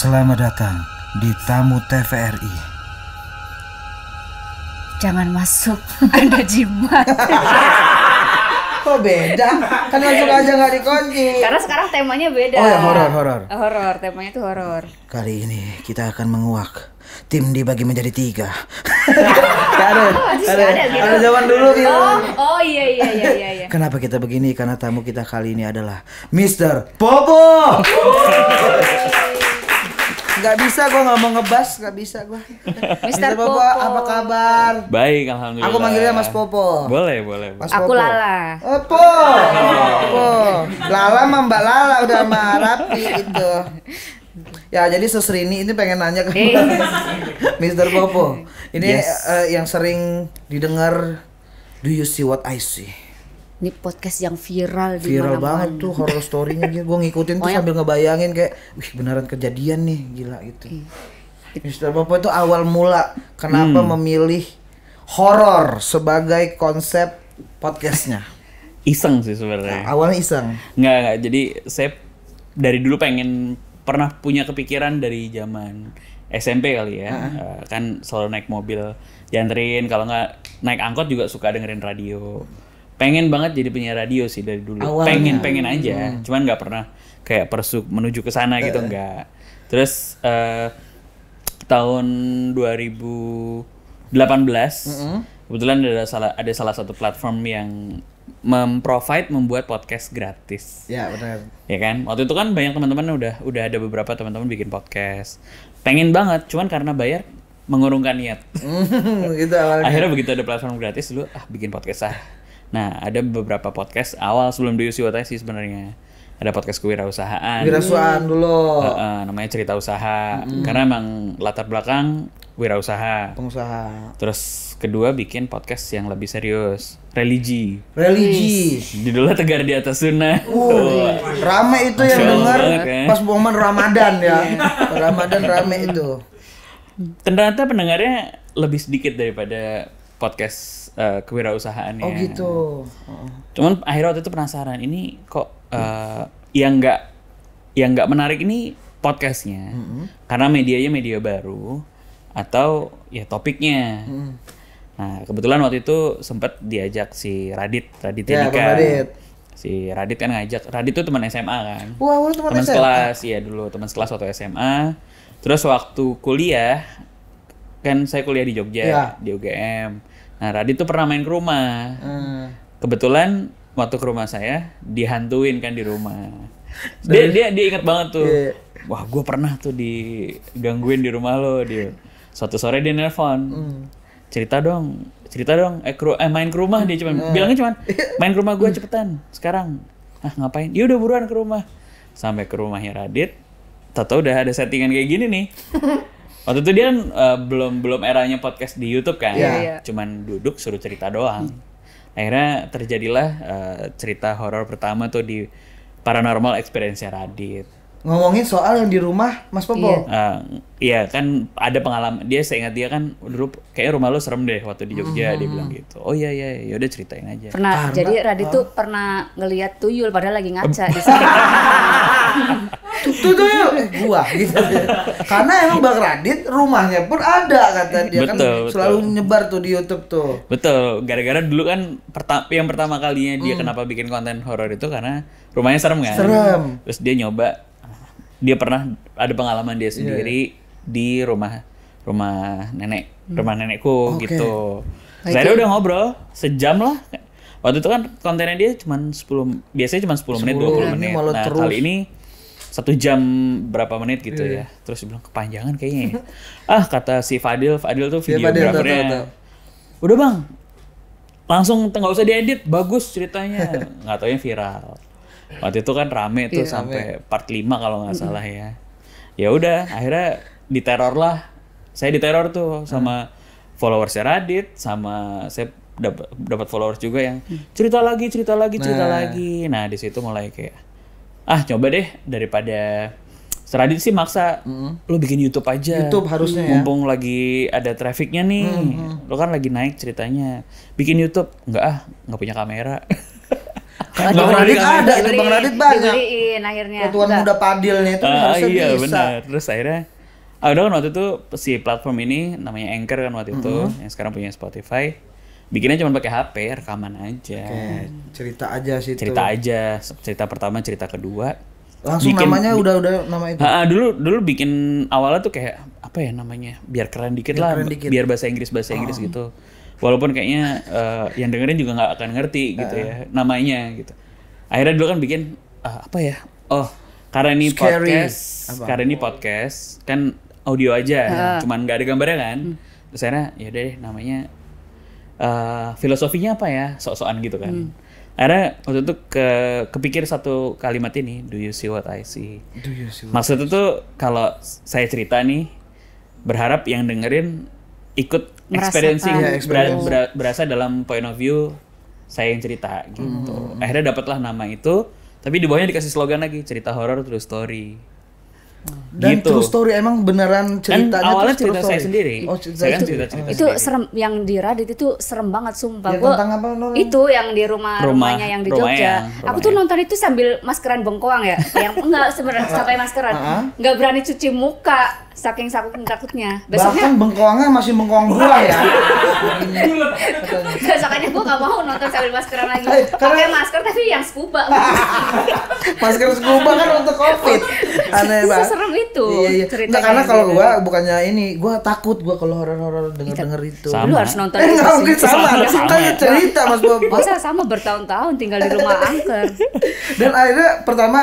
Selamat datang di Tamu TVRI. Jangan masuk, Anda jimat. Kok beda? Kan langsung aja nggak dikunci. Karena sekarang temanya beda. Oh ya, horor. Horor, temanya tuh horor. Kali ini kita akan menguak. Tim dibagi menjadi 3. Ada zaman dulu gitu. Oh iya. Kenapa kita begini? Karena tamu kita kali ini adalah Mr. Popo. Gak bisa gue nggak mau ngebas, gak bisa gue. Mr. Popo, apa kabar? Baik, alhamdulillah. Aku manggilnya Mas Popo. Boleh. Mas Aku Popo. Lala. Popo. Lala sama Mbak Lala udah sama Rapi itu. Ya jadi Susrini ini pengen nanya ke Mr. Popo. Ini yang sering didengar, do you see what I see? Ini podcast yang viral di Viral mana-mana. banget tuh horror story-nya gitu. Gue ngikutin tuh sambil ngebayangin kayak, wih beneran kejadian nih, gila gitu. Mr. Popo itu awal mula kenapa memilih horor sebagai konsep podcastnya? Iseng sih sebenarnya. Awalnya iseng. Nggak. Jadi saya dari dulu pernah punya kepikiran dari zaman SMP kali ya. Kan selalu naik mobil dianterin, kalau nggak naik angkot juga suka dengerin radio. Pengen banget jadi penyiar radio sih dari dulu. Awalnya. Pengen aja. Cuman nggak pernah kayak menuju ke sana gitu, nggak. Terus tahun 2018 kebetulan ada salah satu platform yang membuat podcast gratis. Ya benar. Ya kan? Waktu itu kan banyak teman-teman udah ada beberapa teman-teman bikin podcast. Pengen banget, cuman karena bayar mengurungkan niat. Gitu awalnya. Akhirnya begitu ada platform gratis dulu bikin podcast. Nah, ada beberapa podcast awal sebelum Do You See What I See sebenarnya. Ada podcast kewirausahaan. Wirausahaan dulu. Namanya Cerita Usaha. Karena emang latar belakang wirausaha. Pengusaha. Terus kedua bikin podcast yang lebih serius, religi. Judulnya Tegar di Atas Sunnah. Rame itu yang denger kan? pas momen Ramadan ya. Ramadan rame itu. Ternyata pendengarnya lebih sedikit daripada podcast kewirausahaan ya. Oh gitu. Cuman akhirnya waktu itu penasaran, ini kok yang nggak menarik ini podcastnya, karena medianya media baru atau ya topiknya. Nah kebetulan waktu itu sempat diajak si Radit Ya, Dika. Bang Radit. Si Radit kan ngajak. Radit tuh teman SMA kan. Wah, lu teman SMA? Sekelas, iya dulu teman sekelas waktu SMA. Terus waktu kuliah kan saya kuliah di Jogja, Ya. di UGM. Nah, Radit tuh pernah main ke rumah. Kebetulan waktu ke rumah saya dihantuin kan di rumah. Dia ingat banget tuh. Wah, gue pernah tuh digangguin di rumah lo. Suatu sore dia nelpon. Cerita dong. Main ke rumah dia bilangnya cuman main ke rumah gue cepetan sekarang. Ngapain? Ya udah buruan ke rumah. Sampai ke rumahnya Radit. Tahu udah ada settingan kayak gini nih. Waktu itu dia kan belum eranya podcast di YouTube kan, cuman duduk suruh cerita doang. Akhirnya terjadilah cerita horor pertama tuh di Paranormal Experience-nya Radit. Ngomongin soal yang di rumah Mas Popo. Iya kan ada pengalaman, seingat dia kan dulu kayak rumah lo serem deh waktu di Jogja, dia bilang gitu. Oh iya udah ceritain aja. Jadi Radit tuh pernah ngelihat tuyul padahal lagi ngaca di sana. Tuh gua gitu. Karena emang Bang Radit rumahnya pun ada kata dia. Betul. Selalu nyebar tuh di YouTube tuh. Betul, gara-gara dulu kan yang pertama kalinya dia kenapa bikin konten horor itu karena rumahnya serem kan. Terus dia nyoba, dia pernah ada pengalaman dia sendiri di rumah nenekku gitu. Saya udah ngobrol sejam lah. Waktu itu kan kontennya dia biasanya cuma 10 menit 20 menit. Nah, kali ini 1 jam berapa menit gitu ya. Terus dia bilang kepanjangan kayaknya. Kata si Fadil tuh videografernya. Udah Bang, langsung nggak usah diedit, bagus ceritanya. Nggak taunya viral. Waktu itu kan rame tuh sampai part 5 kalau nggak salah ya. Ya udah, akhirnya saya diteror tuh sama followersnya Radit, sama saya dapat followers juga yang cerita lagi. Nah di situ mulai kayak coba deh, daripada Radit sih maksa, lo bikin YouTube aja. YouTube harusnya ya. Mumpung lagi ada trafficnya nih, lo kan lagi naik ceritanya. Bikin YouTube, nggak punya kamera. Bang Radit ada, itu Bang Radit banyak. Dibeliin akhirnya. Ketuan muda padilnya itu harusnya iya, bisa. Benar. Terus akhirnya udah kan waktu itu si platform ini namanya Anchor kan waktu itu, yang sekarang punya Spotify. Bikinnya cuma pakai HP, rekaman aja. Cerita aja sih. Cerita aja, cerita pertama, cerita kedua. Langsung bikin, namanya udah nama itu. Dulu bikin awalnya tuh kayak apa ya namanya? Biar keren dikit lah, biar bahasa Inggris gitu. Walaupun kayaknya yang dengerin juga nggak akan ngerti gitu ya namanya gitu. Akhirnya dulu kan bikin apa ya? Oh, karena ini podcast kan audio aja, cuman nggak ada gambarnya kan. Terus akhirnya ya deh namanya filosofinya apa ya? Sok-sokan gitu kan. Akhirnya waktu itu kepikir satu kalimat ini, do you see what I see? Maksudnya tuh kalau saya cerita nih, berharap yang dengerin ikut experiencing, berasa dalam point of view saya yang cerita gitu. Akhirnya dapatlah nama itu, tapi di bawahnya dikasih slogan lagi, cerita horor true story. Dan gitu. True story emang beneran ceritanya kan awalnya cerita saya sendiri. Saya itu sendiri. Serem yang di Reddit itu serem banget sumpah. Ya, tentang apa, itu yang di rumahnya yang di Jogja. Aku tuh nonton itu sambil maskeran bengkoang ya. Yang enggak sebenarnya sampai maskeran. Enggak berani cuci muka saking takutnya. Besoknya bahkan bengkoangnya masih bengkoang gua ya. Besoknya gua enggak mau nonton sambil maskeran lagi. Pakai masker tapi yang scuba. Masker scuba kan untuk Covid. Aneh banget. Serem itu. Iya. Nah, karena kalau gua bukannya ini, gua takut gua kalau horor-horor denger itu. Lu harus nonton itu. Enggak mungkin sama. Kan cerita Mas Bob. Masa sama bertahun-tahun tinggal di rumah angker. Dan akhirnya pertama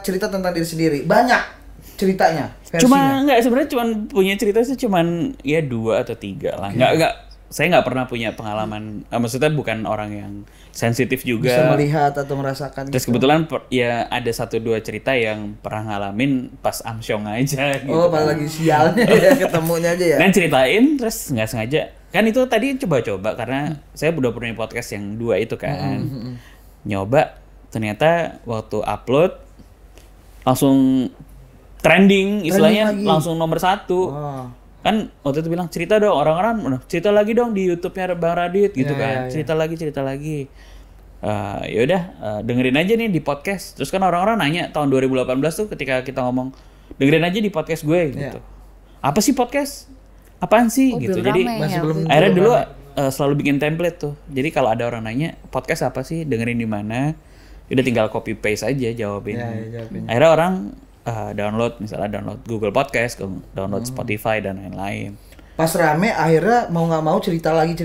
cerita tentang diri sendiri. Banyak ceritanya. Versinya. Cuma enggak sebenarnya cuma punya cerita sih cuman ya 2 atau 3 lah. Enggak saya nggak pernah punya pengalaman, maksudnya bukan orang yang sensitif juga. Bisa melihat atau merasakan. Terus gitu. Kebetulan ya ada 1-2 cerita yang pernah ngalamin pas amsyong aja. Gitu. Oh, pas lagi sialnya ya ketemunya aja ya. Dan ceritain terus nggak sengaja. Kan itu tadi coba-coba karena saya udah punya podcast yang 2 itu kan. Nyoba ternyata waktu upload langsung trending istilahnya langsung nomor 1. Kan waktu itu bilang cerita dong orang-orang cerita lagi dong di YouTube-nya Bang Radit gitu kan. Cerita lagi. Ya udah dengerin aja nih di podcast. Terus kan orang-orang nanya tahun 2018 tuh ketika kita ngomong dengerin aja di podcast gue gitu. Apa sih podcast? Apaan sih gitu. Jadi akhirnya dulu selalu bikin template tuh. Jadi kalau ada orang nanya podcast apa sih? Dengerin di mana? Udah tinggal copy paste aja jawabin. Akhirnya orang download Google Podcast, download Spotify dan lain-lain. Pas rame akhirnya mau nggak mau cerita lagi.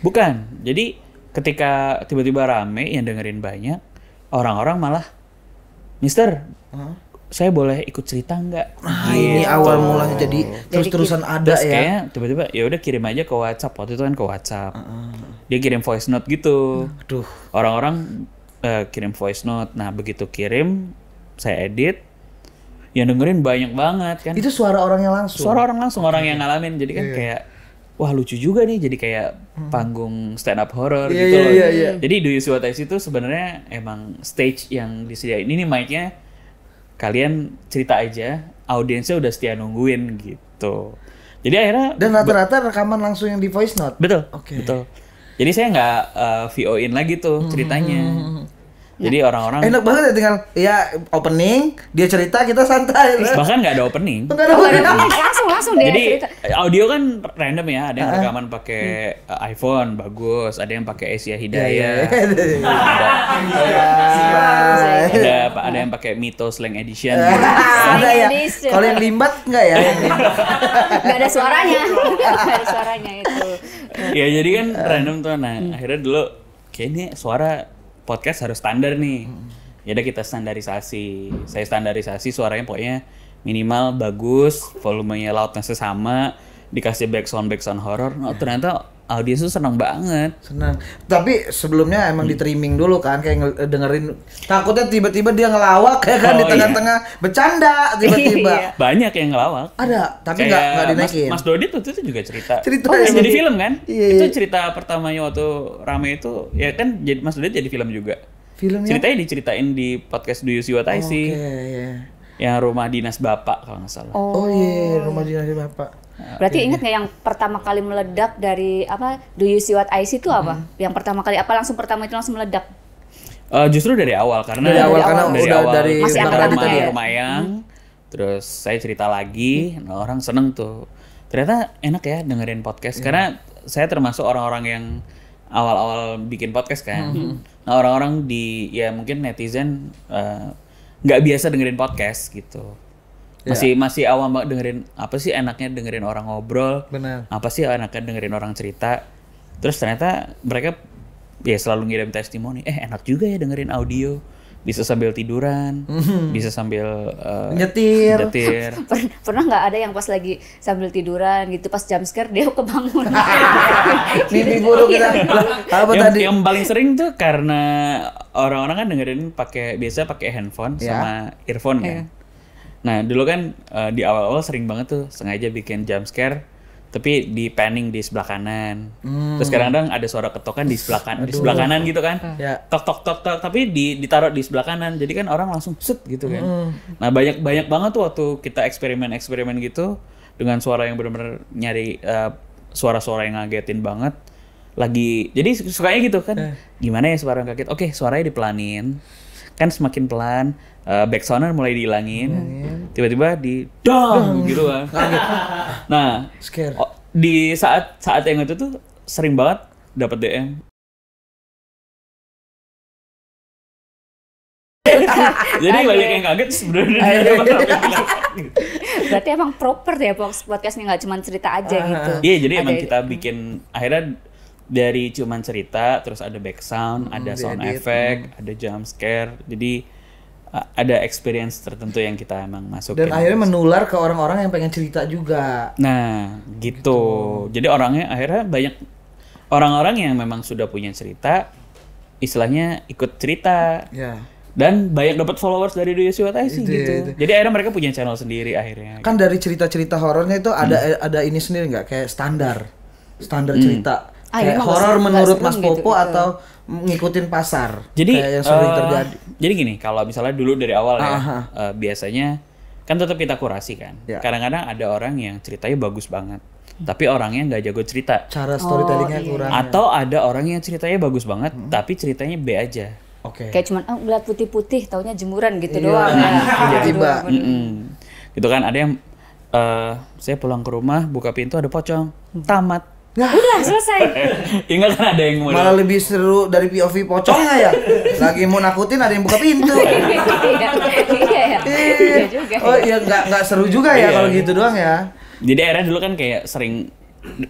Bukan. Jadi ketika tiba-tiba rame yang dengerin banyak, orang-orang malah, Mister, saya boleh ikut cerita nggak? Ini awal mulanya jadi terus-terusan ada terus ya. Kayaknya tiba-tiba ya udah kirim aja ke WhatsApp. Waktu itu kan ke WhatsApp. Dia kirim voice note gitu. Orang-orang kirim voice note. Nah begitu kirim, saya edit. Yang dengerin banyak banget kan. Itu suara orangnya langsung. Orang yang ngalamin. Jadi kan kayak wah lucu juga nih jadi kayak panggung stand up horror gitu loh. Jadi Do You See What I See itu sebenarnya emang stage yang disediain. Ini mic-nya kalian cerita aja, audiensnya udah setia nungguin gitu. Jadi akhirnya dan rata-rata rekaman langsung yang di voice note. Betul. Jadi saya nggak VO-in lagi tuh ceritanya. Jadi orang-orang enak banget ya tinggal ya opening, dia cerita kita santai. Bahkan nggak ada opening. Langsung dia jadi, cerita. Audio kan random ya, ada yang rekaman pakai iPhone bagus, ada yang pakai Asia Hidayah. Ada yang pakai Mito Slang Edition. Ada ya. Kalau yang limbat enggak ya? Enggak ada suaranya. Enggak ada suaranya itu. Ya jadi kan random tuh. Nah, akhirnya dulu kayaknya suara podcast harus standar nih. Ya udah kita standarisasi. Saya standarisasi suaranya pokoknya minimal bagus, volumenya loudness-nya sama, dikasih backsound horror. Nah, ternyata audiens tuh senang banget. Senang. Tapi sebelumnya emang di trimming dulu kan kayak dengerin. Takutnya tiba-tiba dia ngelawak ya kan di tengah-tengah bercanda tiba-tiba. Banyak yang ngelawak. Ada, tapi enggak dinaikin. Mas Dodit waktu itu juga cerita. Yang jadi film kan? Itu cerita pertamanya waktu rame itu ya kan jadi Mas Dodit jadi film juga. Filmnya? Ceritanya diceritain di podcast Do You See What I See. Yang rumah dinas Bapak kalau nggak salah. Rumah dinas Bapak. Berarti ingat nggak yang pertama kali meledak dari apa Do You See What I See itu apa? Yang pertama kali apa langsung pertama itu langsung meledak? Justru dari awal karena dari rumah yang terus saya cerita lagi, orang seneng tuh. Ternyata enak ya dengerin podcast karena saya termasuk orang-orang yang awal-awal bikin podcast kan. Nah orang-orang ya mungkin netizen nggak biasa dengerin podcast gitu. Masih awam banget dengerin apa sih enaknya dengerin orang ngobrol. Benar. Apa sih enaknya dengerin orang cerita. Terus ternyata mereka ya selalu ngirim testimoni, enak juga ya dengerin audio, bisa sambil tiduran, bisa sambil nyetir. Pernah nggak ada yang pas lagi sambil tiduran gitu, pas jam scare dia kebangun. Mimpi buruk kita. Apa tadi? Yang paling sering tuh karena orang-orang kan dengerin biasa pakai handphone sama earphone kan. Nah dulu kan di awal-awal sering banget tuh sengaja bikin jump scare tapi di panning di sebelah kanan. Terus kadang-kadang ada suara ketokan di sebelah kanan gitu kan. Tok tapi ditaruh di sebelah kanan. Jadi kan orang langsung set gitu kan. Nah, banyak banget tuh waktu kita eksperimen gitu dengan suara yang benar-benar nyari suara-suara yang ngagetin banget. Jadi sukanya gitu kan. Gimana ya suara yang kaget? Oke, suaranya dipelanin. Kan semakin pelan, back sound mulai dihilangin. Tiba-tiba dong gitu kan. Nah, di saat yang itu tuh sering banget dapat DM. Jadi banyak yang kaget sebenarnya. Berarti emang proper ya podcastnya, nggak cuma cerita aja gitu. Iya, jadi emang kita bikin akhirnya dari cuman cerita, terus ada back sound, ada sound effect, ada jump scare. Jadi ada experience tertentu yang kita emang masukin. Dan akhirnya menular ke orang-orang yang pengen cerita juga. Nah, gitu. Jadi akhirnya banyak orang-orang yang memang sudah punya cerita, istilahnya ikut cerita. Dan banyak dapat followers dari Do You See What I See gitu. Jadi akhirnya mereka punya channel sendiri akhirnya. Kan dari cerita-cerita horornya itu ada ini sendiri nggak? Kayak standar cerita. Kayak horor menurut Mas Popo gitu, atau ngikutin pasar. Jadi kayak yang sering terjadi. Jadi gini, kalau misalnya dulu dari awal biasanya kan tetap kita kurasi kan. Kadang-kadang ada orang yang ceritanya bagus banget, tapi orangnya nggak jago cerita. Cara storytellingnya kurang. Atau ada orang yang ceritanya bagus banget, tapi ceritanya B aja. Kayak cuman ngeliat putih-putih, taunya jemuran gitu doang. Tiba-tiba. Gitu kan, ada yang saya pulang ke rumah buka pintu ada pocong, tamat. Udah selesai. Ya nggak kan ada yang malah lebih seru dari POV pocongnya ya. Lagi mau nakutin ada yang buka pintu. Iya juga. Oh iya nggak seru juga ya kalau gitu doang ya. Jadi akhirnya dulu kan kayak sering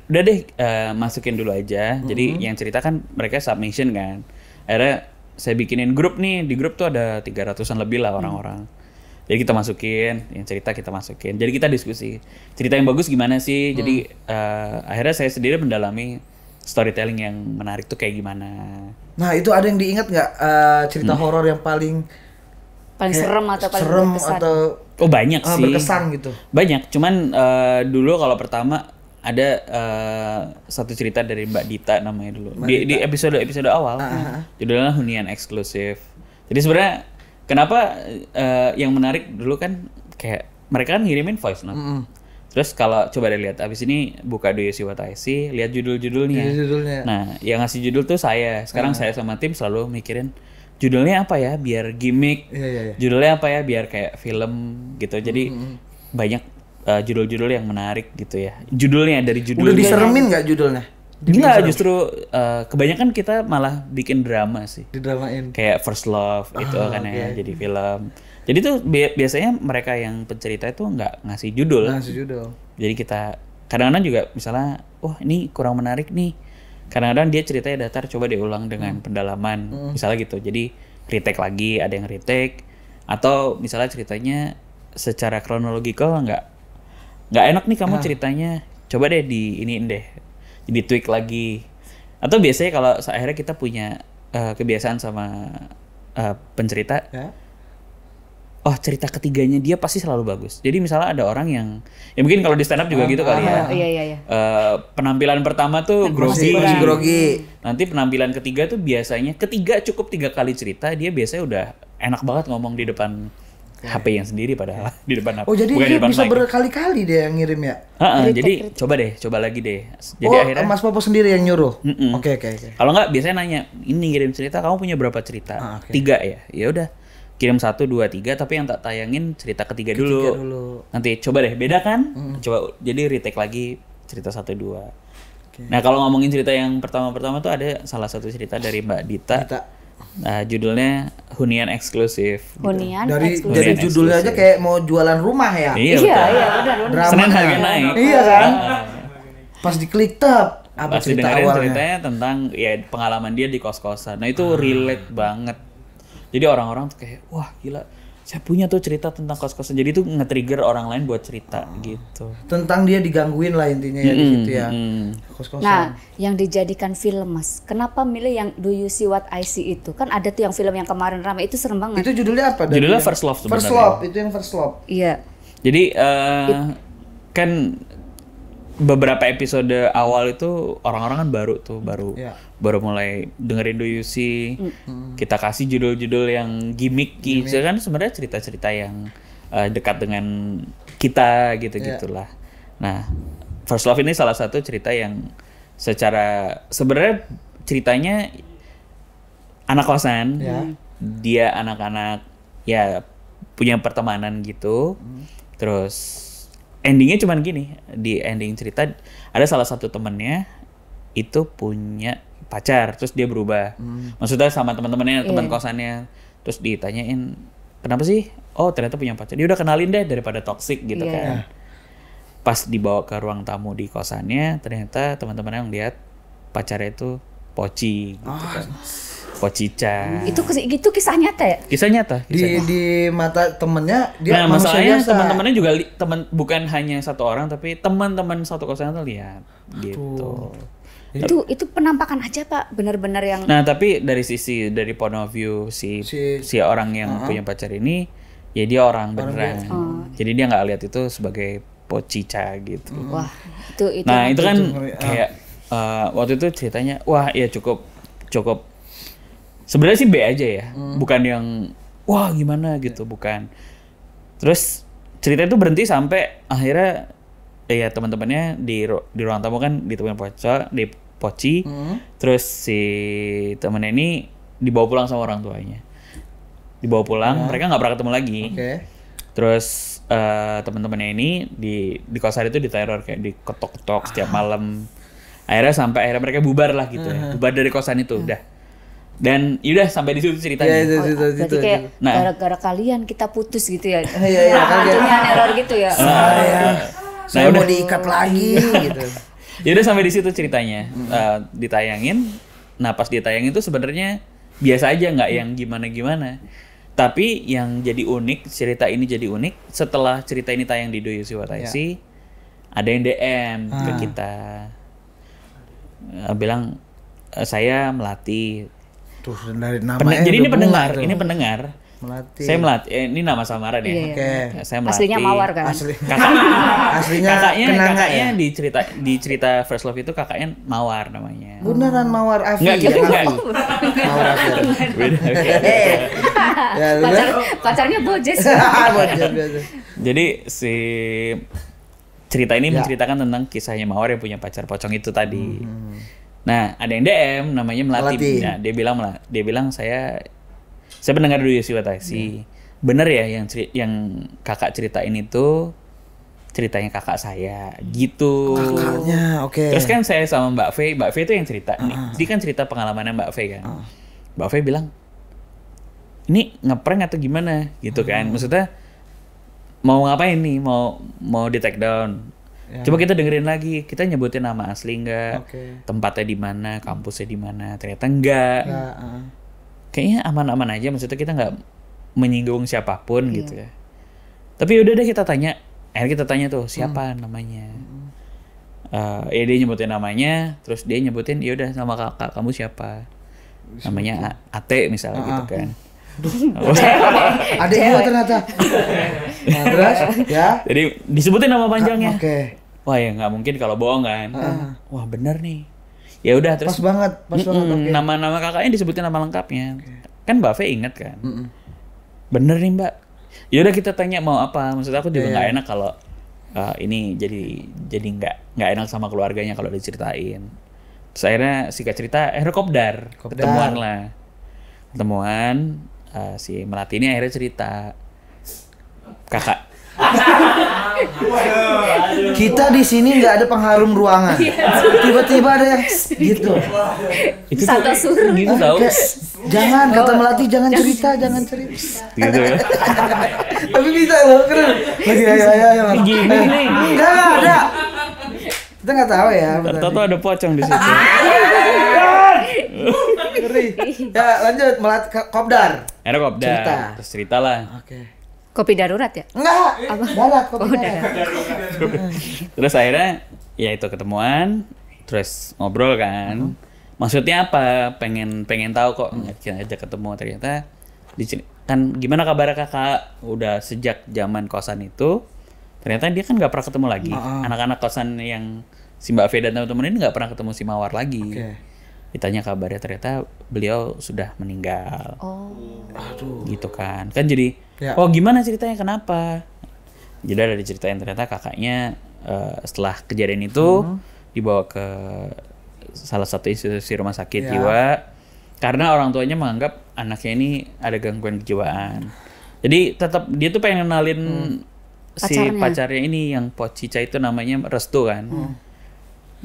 udah deh masukin dulu aja. Jadi yang cerita kan mereka submission kan. Akhirnya saya bikinin grup nih, di grup tuh ada 300-an lebih lah orang-orang. Jadi kita masukin, yang cerita kita masukin. Jadi kita diskusi, cerita yang bagus gimana sih? Jadi akhirnya saya sendiri mendalami storytelling yang menarik tuh kayak gimana. Nah itu ada yang diingat nggak cerita horor yang paling serem atau paling berkesan? Oh banyak sih. Berkesan gitu. Banyak, cuman dulu kalau pertama ada satu cerita dari Mbak Dita namanya dulu. Di episode awal, judulnya Hunian Eksklusif. Jadi sebenarnya kenapa yang menarik dulu kan kayak mereka kan ngirimin voice note. Terus kalau coba deh lihat abis ini buka Do You See What I See, lihat judul-judulnya. Nah, yang ngasih judul tuh saya. Sekarang saya sama tim selalu mikirin judulnya apa ya biar gimmick. Judulnya apa ya biar kayak film gitu. Jadi banyak judul-judul yang menarik gitu ya. Judulnya dari judul. Udah diseremin nggak judulnya? Enggak, justru kebanyakan kita malah bikin drama sih. Didramain. Kayak First Love itu kan ya, jadi film. Jadi tuh biasanya mereka yang pencerita itu nggak ngasih judul. Jadi kita kadang-kadang juga misalnya, ini kurang menarik nih. Kadang-kadang dia ceritanya datar, coba diulang dengan pendalaman, misalnya gitu. Jadi retake lagi, ada yang retake. Atau misalnya ceritanya secara kronologikal nggak enak nih kamu ceritanya, coba deh iniin deh. Jadi tweak lagi. Atau biasanya kalau akhirnya kita punya kebiasaan sama pencerita, cerita ketiganya dia pasti selalu bagus. Jadi misalnya ada orang yang, ya mungkin kalau di stand up juga gitu kali ya. Iya. Penampilan pertama tuh grogi. Nanti penampilan ketiga tuh biasanya cukup 3 kali cerita dia biasanya udah enak banget ngomong di depan HP yang sendiri padahal di depan HP. Oh jadi bukan dia depan bisa mic. berkali-kali dia yang ngirim ya? Jadi coba lagi deh. Jadi akhirnya Mas Popo sendiri yang nyuruh. Oke. Kalau nggak biasanya nanya, ini ngirim cerita, kamu punya berapa cerita? 3 ya. Ya udah, kirim 1, 2, 3. Tapi yang tak tayangin cerita ketiga dulu. Nanti coba deh, beda kan? Coba jadi retake lagi cerita 1, 2. Nah kalau ngomongin cerita yang pertama tuh ada salah satu cerita dari Mbak Dita. Nah, judulnya Hunian Eksklusif. Hunian dari eksklusif. dari judulnya aja kayak mau jualan rumah ya. Iya benar. Senin harga naik. Iya kan? Pas diklik tab apa pas cerita awalnya? awalnya? Ceritanya tentang ya pengalaman dia di kos-kosan. Nah itu relate banget. Jadi orang-orang tuh kayak wah gila. Saya punya tuh cerita tentang kos-kosan. Jadi itu nge-trigger orang lain buat cerita gitu. Tentang dia digangguin lah intinya ya di situ ya. Kos-kosan. Nah, yang dijadikan film Mas, kenapa milih yang Do You See What I See itu? Kan ada tuh yang film yang kemarin ramai itu serem banget. Itu judulnya apa? Judulnya First Love sebenarnya. First Love, itu yang First Love. Iya. Jadi kan beberapa episode awal itu orang-orang kan baru mulai dengerin Do You See. Kita kasih judul-judul yang gimmick gitu kan sebenarnya cerita-cerita yang dekat dengan kita gitu-gitulah. Nah, First Love ini salah satu cerita yang secara sebenarnya ceritanya anak kosan. Dia anak-anak ya punya pertemanan gitu. Terus endingnya cuman gini, di ending cerita ada salah satu temennya itu punya pacar, terus dia berubah. Maksudnya sama teman-temannya, teman kosannya, terus ditanyain kenapa sih? Oh ternyata punya pacar. Dia udah kenalin deh daripada toxic gitu kan. Pas dibawa ke ruang tamu di kosannya, ternyata teman-temannya yang lihat pacarnya itu Poci gitu kan. Pocica. Itu kisah nyata ya? Kisah nyata. Di mata temennya dia nah, manusia masalahnya biasa. teman-temannya juga bukan hanya satu orang tapi teman-teman satu kosan tuh lihat gitu. Itu penampakan aja Pak, benar-benar yang. Nah tapi dari point of view si orang yang punya pacar ini, ya dia orang beneran. Jadi dia nggak lihat itu sebagai Pocica gitu. Wah itu. Nah itu kan kayak waktu itu ceritanya, wah ya cukup. Sebenarnya sih B aja ya, bukan yang wah gimana gitu, bukan. Terus cerita itu berhenti sampai akhirnya ya teman-temannya di ruang tamu kan ditemuin Poci, terus si temennya ini dibawa pulang sama orang tuanya. Dibawa pulang, mereka nggak pernah ketemu lagi. Terus teman-temannya ini di kosan itu diteror kayak diketok-ketok setiap malam. Akhirnya mereka bubar lah gitu ya, bubar dari kosan itu udah. Dan yaudah sampai di situ ceritanya. Berarti kayak gara-gara kalian kita putus gitu ya. Iya, hantunya neror gitu ya. Saya mau diikat lagi gitu. Yaudah sampai di situ ceritanya. Ditayangin. Nah, pas ditayangin itu sebenarnya biasa aja, nggak yang gimana-gimana. Tapi yang jadi unik, cerita ini jadi unik setelah cerita ini tayang di Do You See What I See, ada yang DM ke kita. Bilang saya Melati. Tuh dari namanya jadi ini pendengar. Melati. Saya Melati. Ini nama samaran ya. Saya Melati. Aslinya Mawar kan. Aslinya kakaknya di cerita First Love itu kakaknya Mawar namanya. Beneran Mawar Afi. Enggak. Mawar Afi. Pacarnya Bojes. Jadi si cerita ini menceritakan tentang kisahnya Mawar yang punya pacar pocong itu tadi. Nah, ada yang DM namanya Melati. Nah, dia bilang saya pendengar Do You See What I See. Bener ya yang kakak ceritain itu ceritanya kakak saya gitu. Kakaknya, oke. Terus kan saya sama Mbak Faye itu yang cerita. Dia kan cerita pengalamannya Mbak Faye kan. Mbak Faye bilang, "Ini ngeprank atau gimana?" gitu kan. Maksudnya mau ngapain nih? Mau di take down. Coba kita dengerin lagi, kita nyebutin nama asli enggak, tempatnya di mana, kampusnya di mana, ternyata enggak. Kayaknya aman-aman aja, maksudnya kita nggak menyinggung siapapun gitu ya. Tapi udah deh kita tanya tuh siapa namanya. Dia nyebutin namanya, terus dia nyebutin, ya udah nama kakak kamu siapa? Namanya Ate misalnya gitu kan. Adik gua ternyata. Nah, terus ya. Jadi disebutin nama panjangnya. Wah ya nggak mungkin kalau bohong kan. Wah bener nih. Ya udah terus. Pas banget. Nama-nama kakaknya disebutin nama lengkapnya. Kan Mbak Fe inget kan. Bener nih Mbak. Ya udah kita tanya mau apa. Maksud aku juga nggak enak kalau ini jadi nggak enak sama keluarganya kalau diceritain. Terus akhirnya singkat cerita kopdar. Ketemuan si Melati ini akhirnya cerita, kakak. Kita di sini nggak ada pengharum ruangan. Tiba-tiba ada yang gitu. Itu tuh gitu tahu. Jangan kata Melati, jangan cerita. Gitu ya. Tapi bisa loh, keren. Lagi ayo. Gini. Enggak ada. Kita nggak tahu ya. Tahu ada pocong di situ. Ngeri. Ya lanjut, Melati kopdar. Akhirnya kopdar. Terus cerita lah. Oke. Kopi darurat ya? Enggak. Darat, kopi darat. Terus akhirnya ya itu ketemuan, terus ngobrol kan. Maksudnya apa? Pengen tahu kok ngajak ketemu, ternyata kan gimana kabar kakak? Udah sejak zaman kosan itu. Ternyata dia kan nggak pernah ketemu lagi. Anak-anak kosan yang si Mbak Fe dan teman-teman ini nggak pernah ketemu si Mawar lagi. Ditanya kabarnya, ternyata beliau sudah meninggal. Aduh. Gitu kan jadi oh gimana ceritanya, kenapa? Jadi ada diceritain ternyata kakaknya setelah kejadian itu dibawa ke salah satu institusi rumah sakit jiwa karena orang tuanya menganggap anaknya ini ada gangguan kejiwaan. Jadi tetap dia tuh pengen kenalin si pacarnya ini yang Pocica itu namanya Restu kan.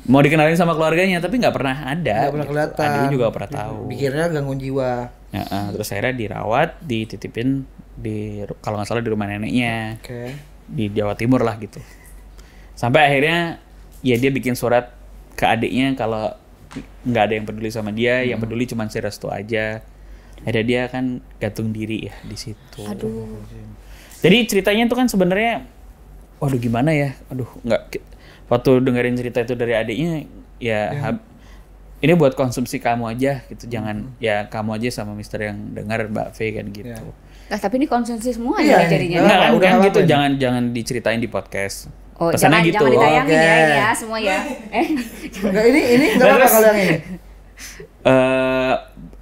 Mau dikenalin sama keluarganya tapi nggak pernah ada. Nggak pernah kelihatan. Adiknya juga pernah tahu. Pikirnya gangguan jiwa. Terus akhirnya dirawat, dititipin di kalau nggak salah di rumah neneknya. Di Jawa Timur lah gitu. Sampai akhirnya ya dia bikin surat ke adiknya kalau nggak ada yang peduli sama dia, yang peduli cuma si Restu aja. Akhirnya dia kan gantung diri ya di situ. Aduh. Jadi ceritanya itu kan sebenarnya, waduh gimana ya, nggak. Waktu dengerin cerita itu dari adiknya, ini buat konsumsi kamu aja gitu, jangan ya kamu aja sama Mister yang dengar Mbak Fe kan gitu. Nah, tapi ini konsumsi semua ya jadinya. Enggak kan, udah gitu, jangan diceritain di podcast. Oh, pesannya jangan ditayangin ya ini ya semua ya. Enggak ini enggak apa kalau yang ini.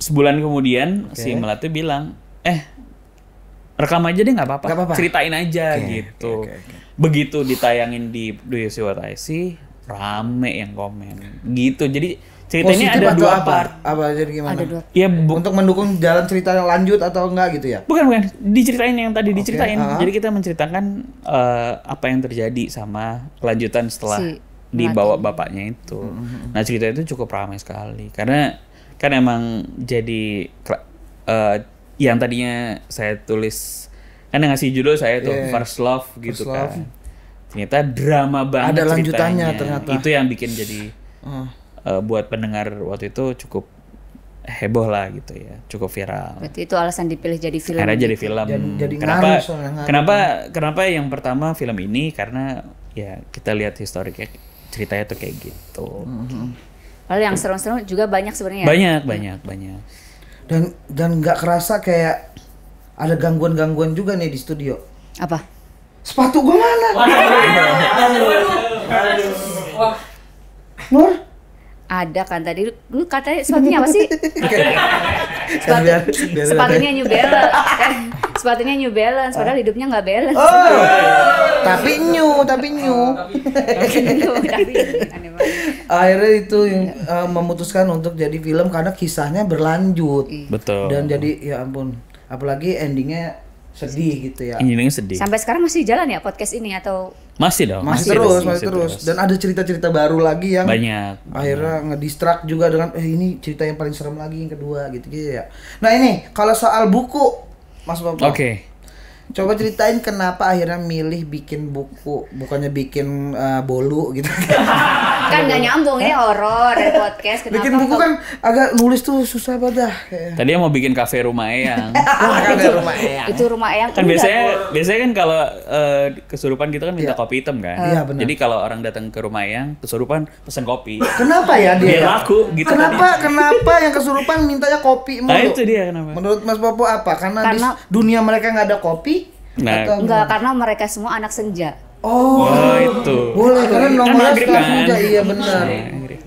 Sebulan kemudian si Melati bilang, rekam aja deh nggak apa-apa, ceritain aja gitu. Begitu ditayangin di Do You See What I See, rame yang komen gitu. Jadi ceritanya ada dua part. Apa jadi gimana? Ada dua. Ya, untuk mendukung jalan cerita yang lanjut atau enggak gitu ya? Bukan. Diceritain yang tadi diceritain. Jadi kita menceritakan apa yang terjadi sama kelanjutan setelah dibawa bapaknya itu. Nah cerita itu cukup ramai sekali karena kan emang jadi yang tadinya saya tulis kan yang ngasih judul saya tuh First Love gitu kan. Ternyata drama banget ada lanjutannya ceritanya. Ternyata. Itu yang bikin jadi buat pendengar waktu itu cukup heboh lah gitu ya, cukup viral. Berarti itu alasan dipilih jadi film. Karena jadi film. Jadi Kenapa yang pertama film ini karena ya kita lihat historiknya ceritanya tuh kayak gitu. Lalu yang seru-seru juga banyak sebenarnya. Banyak. Dan nggak kerasa kayak ada gangguan-gangguan juga nih di studio. Apa? Sepatu gua mana? Nur? Ada kan tadi lu katanya sepatunya apa sih? Sepatunya New Balance. Sepatunya New Balance, padahal hidupnya nggak balance. Tapi new. Akhirnya itu yang memutuskan untuk jadi film karena kisahnya berlanjut. Betul. Dan jadi ya ampun, apalagi endingnya sedih gitu ya. Endingnya sedih. Sampai sekarang masih jalan ya podcast ini atau? Masih dong. Masih terus. Dan ada cerita-cerita baru lagi yang banyak. Akhirnya ngedistract juga dengan ini cerita yang paling serem lagi yang kedua gitu ya. Nah ini kalau soal buku Mas Bobo. Oke. Coba ceritain kenapa akhirnya milih bikin buku, bukannya bikin bolu gitu. Kan nggak nyambung ini horor dan podcast. Kenapa bikin buku kan agak nulis tuh susah banget dah. Tadi mau bikin kafe rumah Eyang. Itu rumah Eyang. Kan biasanya kan kalau kesurupan kita kan minta kopi hitam kan. Iya benar. Jadi kalau orang datang ke rumah Eyang kesurupan pesan kopi. Kenapa ya dia? Biar laku gitu. Kenapa yang kesurupan mintanya kopi mulu? Nah itu dia kenapa. Menurut Mas Bobo apa? Karena di dunia mereka nggak ada kopi? Enggak, karena mereka semua anak senja. Oh itu. Boleh karena nomornya kan senja, iya benar.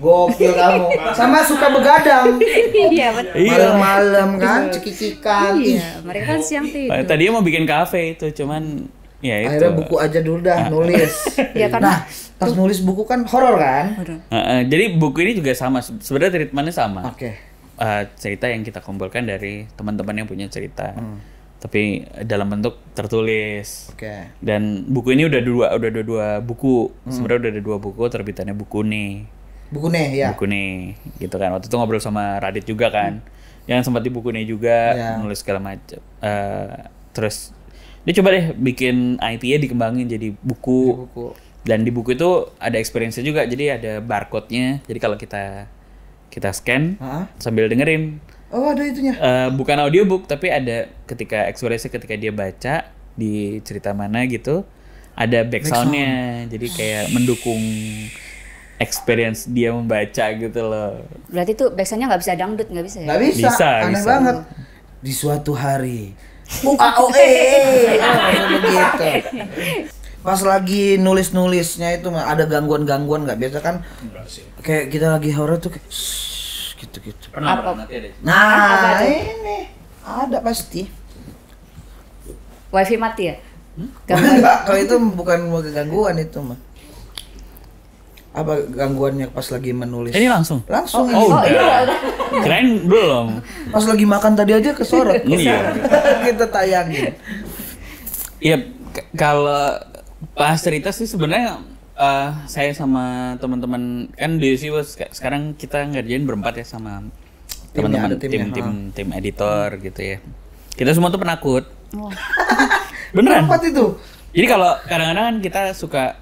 Gokil kamu. Sama suka begadang. Iya betul. Malam-malam kan, cekicikan. Iya, mereka kan siang tidur. Tadinya mau bikin kafe itu, cuman ya itu. Akhirnya buku aja dulu dah nulis. Ya karena pas nulis buku kan horor kan? Jadi buku ini juga sama, sebenarnya treatmentnya sama. Oke. Cerita yang kita kumpulkan dari teman-teman yang punya cerita, tapi dalam bentuk tertulis. Oke. Dan buku ini udah dua buku. Sebenarnya udah ada 2 buku terbitannya Buku nih. Buku nih ya. Buku nih, gitu kan. Waktu itu ngobrol sama Radit juga kan, yang sempat di Buku nih juga nulis segala macam. Terus dia coba deh bikin IP-nya dikembangin jadi buku. Dan di buku itu ada experience-nya juga, jadi ada barcode-nya. Jadi kalau kita scan sambil dengerin. Oh, ada itunya. Bukan audiobook, tapi ada ketika experience ketika dia baca di cerita mana gitu, ada back sound-nya. Jadi kayak mendukung experience dia membaca gitu loh. Berarti tuh back sound-nya nggak bisa dangdut, nggak bisa ya? Nggak bisa. Aneh bisa. banget. Di suatu hari. UAOE. Begitu. Pas lagi nulis-nulisnya itu ada gangguan-gangguan nggak? Biasa kan kayak kita lagi horor tuh kayak gitu-gitu. Nanti ada. Nah, ini ada pasti. Wifi mati ya? Enggak, kalau itu bukan gangguan itu mah. Apa gangguannya pas lagi menulis? Ini langsung? Langsung. Iya. Kirain belum. Pas lagi makan tadi aja kesorot. Iya. Kita tayangin. Iya, kalau pas cerita sih sebenarnya saya sama teman-teman kan di sini sekarang kita ngerjain berempat ya sama teman-teman tim editor gitu ya. Kita semua tuh penakut. Beneran. Berempat itu. Jadi kalau kadang-kadang kan kita suka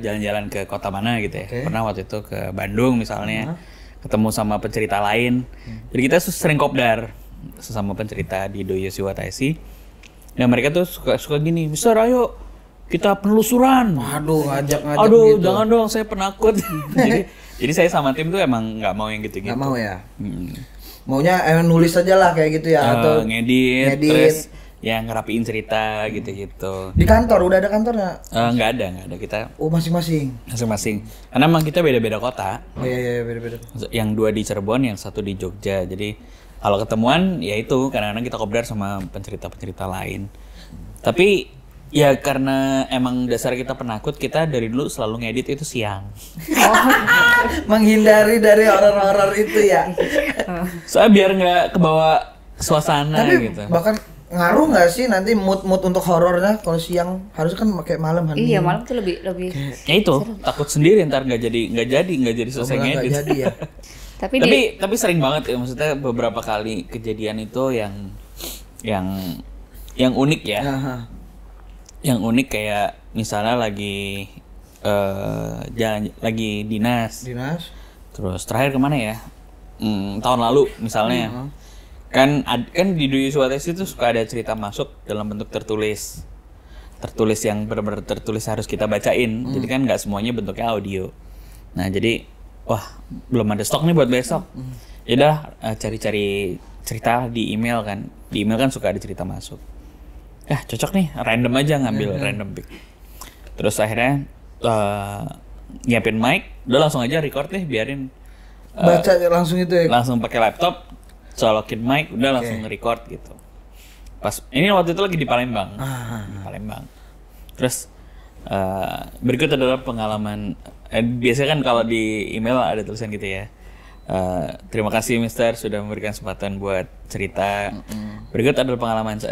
jalan-jalan ke kota mana gitu ya. Pernah waktu itu ke Bandung misalnya, ketemu sama pencerita lain. Jadi kita sering kopdar sesama pencerita di Doyoshi Watashi. Nah mereka tuh suka gini, Mister ayo kita penelusuran. Ngajak Aduh, gitu. jangan dong, saya penakut. jadi saya sama tim tuh emang nggak mau yang gitu-gitu. Nggak mau ya. Maunya nulis aja lah kayak gitu ya, atau ngedit, terus yang ngerapiin cerita gitu-gitu. Di kantor udah ada kantornya? Nggak ada kita. Oh masing-masing. Karena emang kita beda-beda kota. Oh iya beda-beda. Yang 2 di Cirebon, yang 1 di Jogja. Jadi kalau ketemuan ya itu kadang-kadang kita kopdar sama pencerita-pencerita lain. Tapi ya karena emang dasar kita penakut, kita dari dulu selalu ngedit itu siang. Menghindari dari horor-horor itu ya. Soalnya biar nggak kebawa suasana. Tapi gitu. Bahkan ngaruh nggak sih nanti mood untuk horornya kalau siang? Harusnya kan pakai malam kan? Iya, malam tuh lebih ya itu takut sendiri ntar nggak jadi selesai ngedit. Nggak jadi ya. tapi sering banget ya, maksudnya beberapa kali kejadian itu yang unik ya. Yang unik kayak misalnya lagi jalan, lagi dinas. Terus terakhir kemana ya? Tahun lalu misalnya. Kan di Doyoshi Watashi itu suka ada cerita masuk dalam bentuk tertulis yang benar-benar tertulis harus kita bacain. Jadi kan nggak semuanya bentuknya audio. Nah jadi belum ada stok nih buat besok. Ya udah cari-cari cerita di email kan. Di email kan suka ada cerita masuk. Cocok nih, random aja ngambil random pick. Terus akhirnya nyiapin mic, udah langsung aja record nih, biarin baca langsung itu ya. Langsung pakai laptop, colokin mic, udah langsung record gitu. Pas ini waktu itu lagi di Palembang. Terus berikut adalah pengalaman. Biasanya kan kalau di email ada tulisan gitu ya. Terima kasih Mister sudah memberikan kesempatan buat cerita. Berikut adalah pengalaman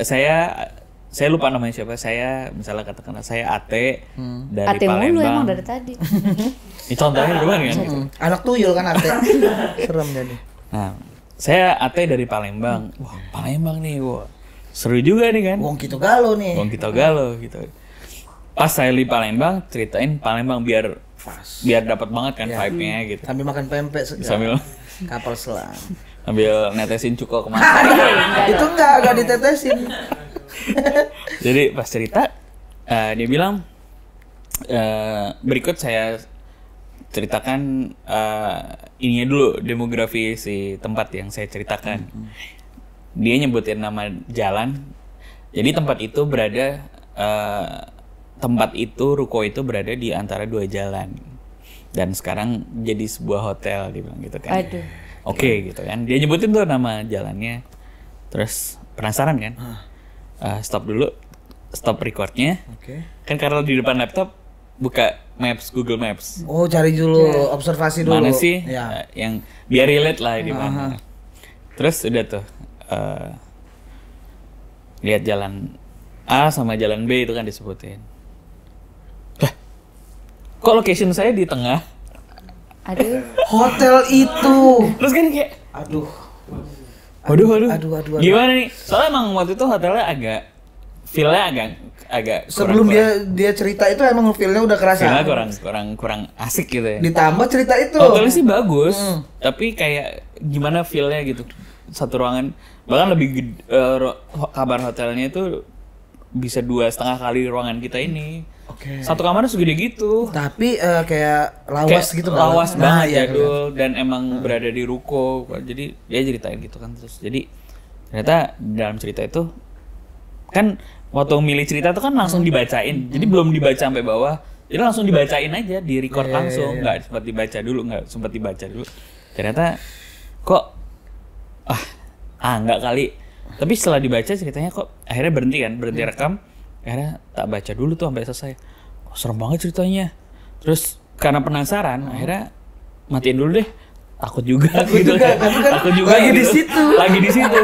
saya lupa namanya siapa. Saya misalnya katakanlah saya Ate dari Ate Palembang. mulu emang dari tadi. Ini contohnya gimana kan? Anak tuyul kan Ate. Serem jadi. Nah, saya Ate dari Palembang. Wah, Palembang nih, seru juga nih kan? Wong Kito Galo nih. Wong Kito Galo gitu. Pas saya di Palembang, ceritain Palembang biar dapat banget kan vibe-nya gitu. Sambil makan pempek sambil kapal selam. Sambil netesin cuko kemana. Itu enggak ditetesin. Jadi pas cerita dia bilang berikut saya ceritakan ininya dulu, demografi si tempat yang saya ceritakan. Dia nyebutin nama jalan. Jadi tempat itu ruko itu berada di antara 2 jalan. dan sekarang jadi sebuah hotel, dia bilang gitu kan. Oke, gitu kan. Dia nyebutin tuh nama jalannya. Terus penasaran kan? Stop dulu, stop recordnya. Kan karena di depan laptop buka Maps, Google Maps. Oh, cari dulu, observasi dulu. Mana sih yang biar relate lah di mana. Terus udah tuh lihat jalan A sama jalan B itu kan disebutin. Kok location saya di tengah? Aduh. Hotel itu. Terus kan kayak Waduh. Gimana nih? Soalnya emang waktu itu hotelnya feel-nya agak sebelum dia cerita itu emang feel-nya udah kerasa. Feel-nya kurang asik gitu ya. Ditambah cerita itu. Hotelnya sih bagus, tapi kayak gimana feel-nya gitu. Satu ruangan, bahkan lebih kabar hotelnya itu bisa 2,5 kali ruangan kita ini. Satu kamarnya segede gitu. Tapi kayak lawas gitu. Lawas banget jadul dan emang berada di ruko. Jadi dia ceritain gitu kan terus. Jadi ternyata dalam cerita itu kan waktu milih cerita itu kan langsung dibacain. Jadi belum dibaca sampai bawah. Jadi langsung dibacain aja, di record langsung. Nggak sempat dibaca dulu. Ternyata kok nggak kali. Tapi setelah dibaca ceritanya kok akhirnya berhenti rekam. Akhirnya tak baca dulu tuh sampai selesai. Serem banget ceritanya. Terus karena penasaran, akhirnya matiin dulu deh. Takut juga. Takut juga. Lagi di situ.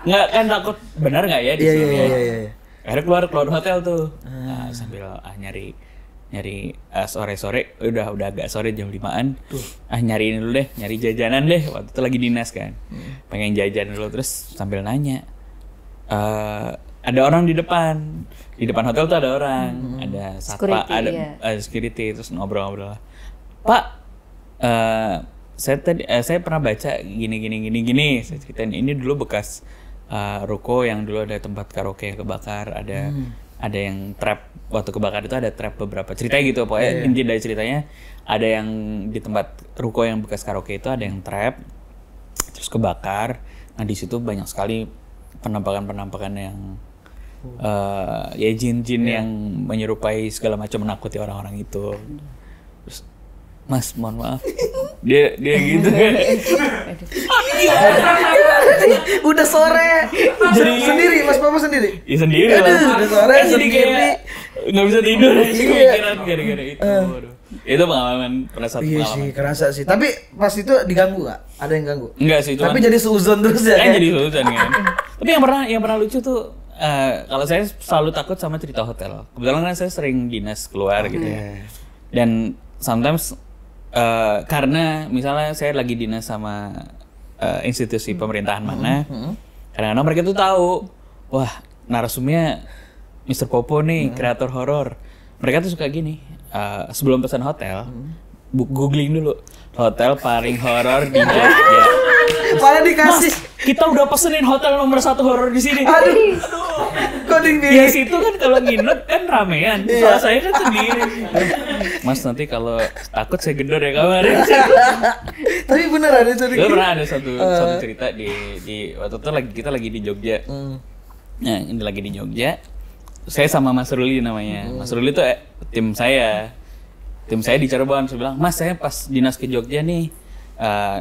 Nggak kan takut benar nggak ya di sini. Iya. Akhirnya keluar hotel tuh. Sambil nyari sore-sore, udah agak sore jam 5-an. Nyari ini dulu deh, nyari jajanan deh. Waktu itu lagi dinas kan. Pengen jajan dulu terus sambil nanya. Ada orang di depan hotel tuh ada orang, ada satpam, ada security, terus ngobrol-ngobrol. Pak, saya pernah baca gini. Saya ceritain ini dulu bekas ruko yang dulu ada tempat karaoke yang kebakar, ada yang trap waktu kebakar itu ada trap beberapa cerita gitu. Pokoknya inti dari ceritanya ada yang di tempat ruko yang bekas karaoke itu ada yang trap, terus kebakar. Nah di situ banyak sekali penampakan yang jin-jin yang menyerupai segala macam menakuti orang-orang itu. Terus, Mas, mohon maaf. Dia gitu kan. Udah sore. Jadi sendiri, Mas Papa sendiri. Iya sendiri lah. Udah sore jadi kayak nggak bisa tidur. Kepikiran gara-gara itu. Itu pengalaman pengalaman. Iya sih, kerasa sih. Tapi pas itu diganggu nggak? Ada yang ganggu? Enggak sih. Tapi jadi seuzon terus ya. Jadi seuzon kan. Tapi yang pernah lucu tuh. Kalau saya selalu takut sama cerita hotel. Kebetulan kan saya sering dinas keluar gitu ya. Dan sometimes karena misalnya saya lagi dinas sama institusi pemerintahan mana, kadang-kadang mereka tuh tahu, wah narasumnya Mr. Popo nih, kreator horor. Mereka tuh suka gini, sebelum pesan hotel, googling dulu hotel paling horor di Jogja. Malah dikasih. Mas, kita udah pesenin hotel nomor 1 horor di sini. Aduh. Coding di situ kan kalau nginep kan ramean. Soal saya kan sendiri. Mas nanti kalau takut saya gedor ya kamarnya. Tapi beneran itu. Pernah ada satu cerita di waktu itu kita lagi di Jogja. Nah, ini lagi di Jogja. Saya sama Mas Ruli namanya. Mas Ruli tuh tim saya di Cirebon. Saya bilang, Mas saya pas dinas ke Jogja nih.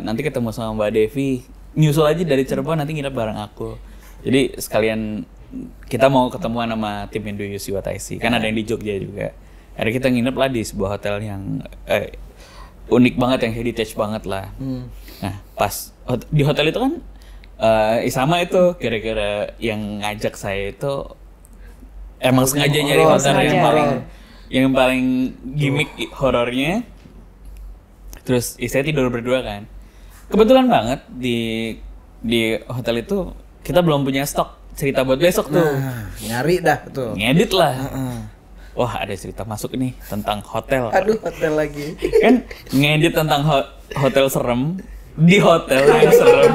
Nanti ketemu sama Mbak Devi, nyusul aja dari Cirebon nanti nginep bareng aku. Jadi sekalian kita mau ketemuan sama tim Indo Yusi Wataisi, kan ada yang di Jogja juga. Akhirnya kita nginep lah di sebuah hotel yang unik banget, yang heritage banget lah. Nah pas di hotel itu kan sama itu kira-kira yang ngajak saya itu emang sengaja nyari hotel yang paling gimmick horornya. Terus saya tidur berdua kan. Kebetulan banget di hotel itu kita belum punya stok cerita buat besok tuh. Nyari dah tuh. Ngedit lah. Wah ada cerita masuk nih tentang hotel. Aduh hotel lagi. Kan ngedit tentang hotel serem di hotel yang serem.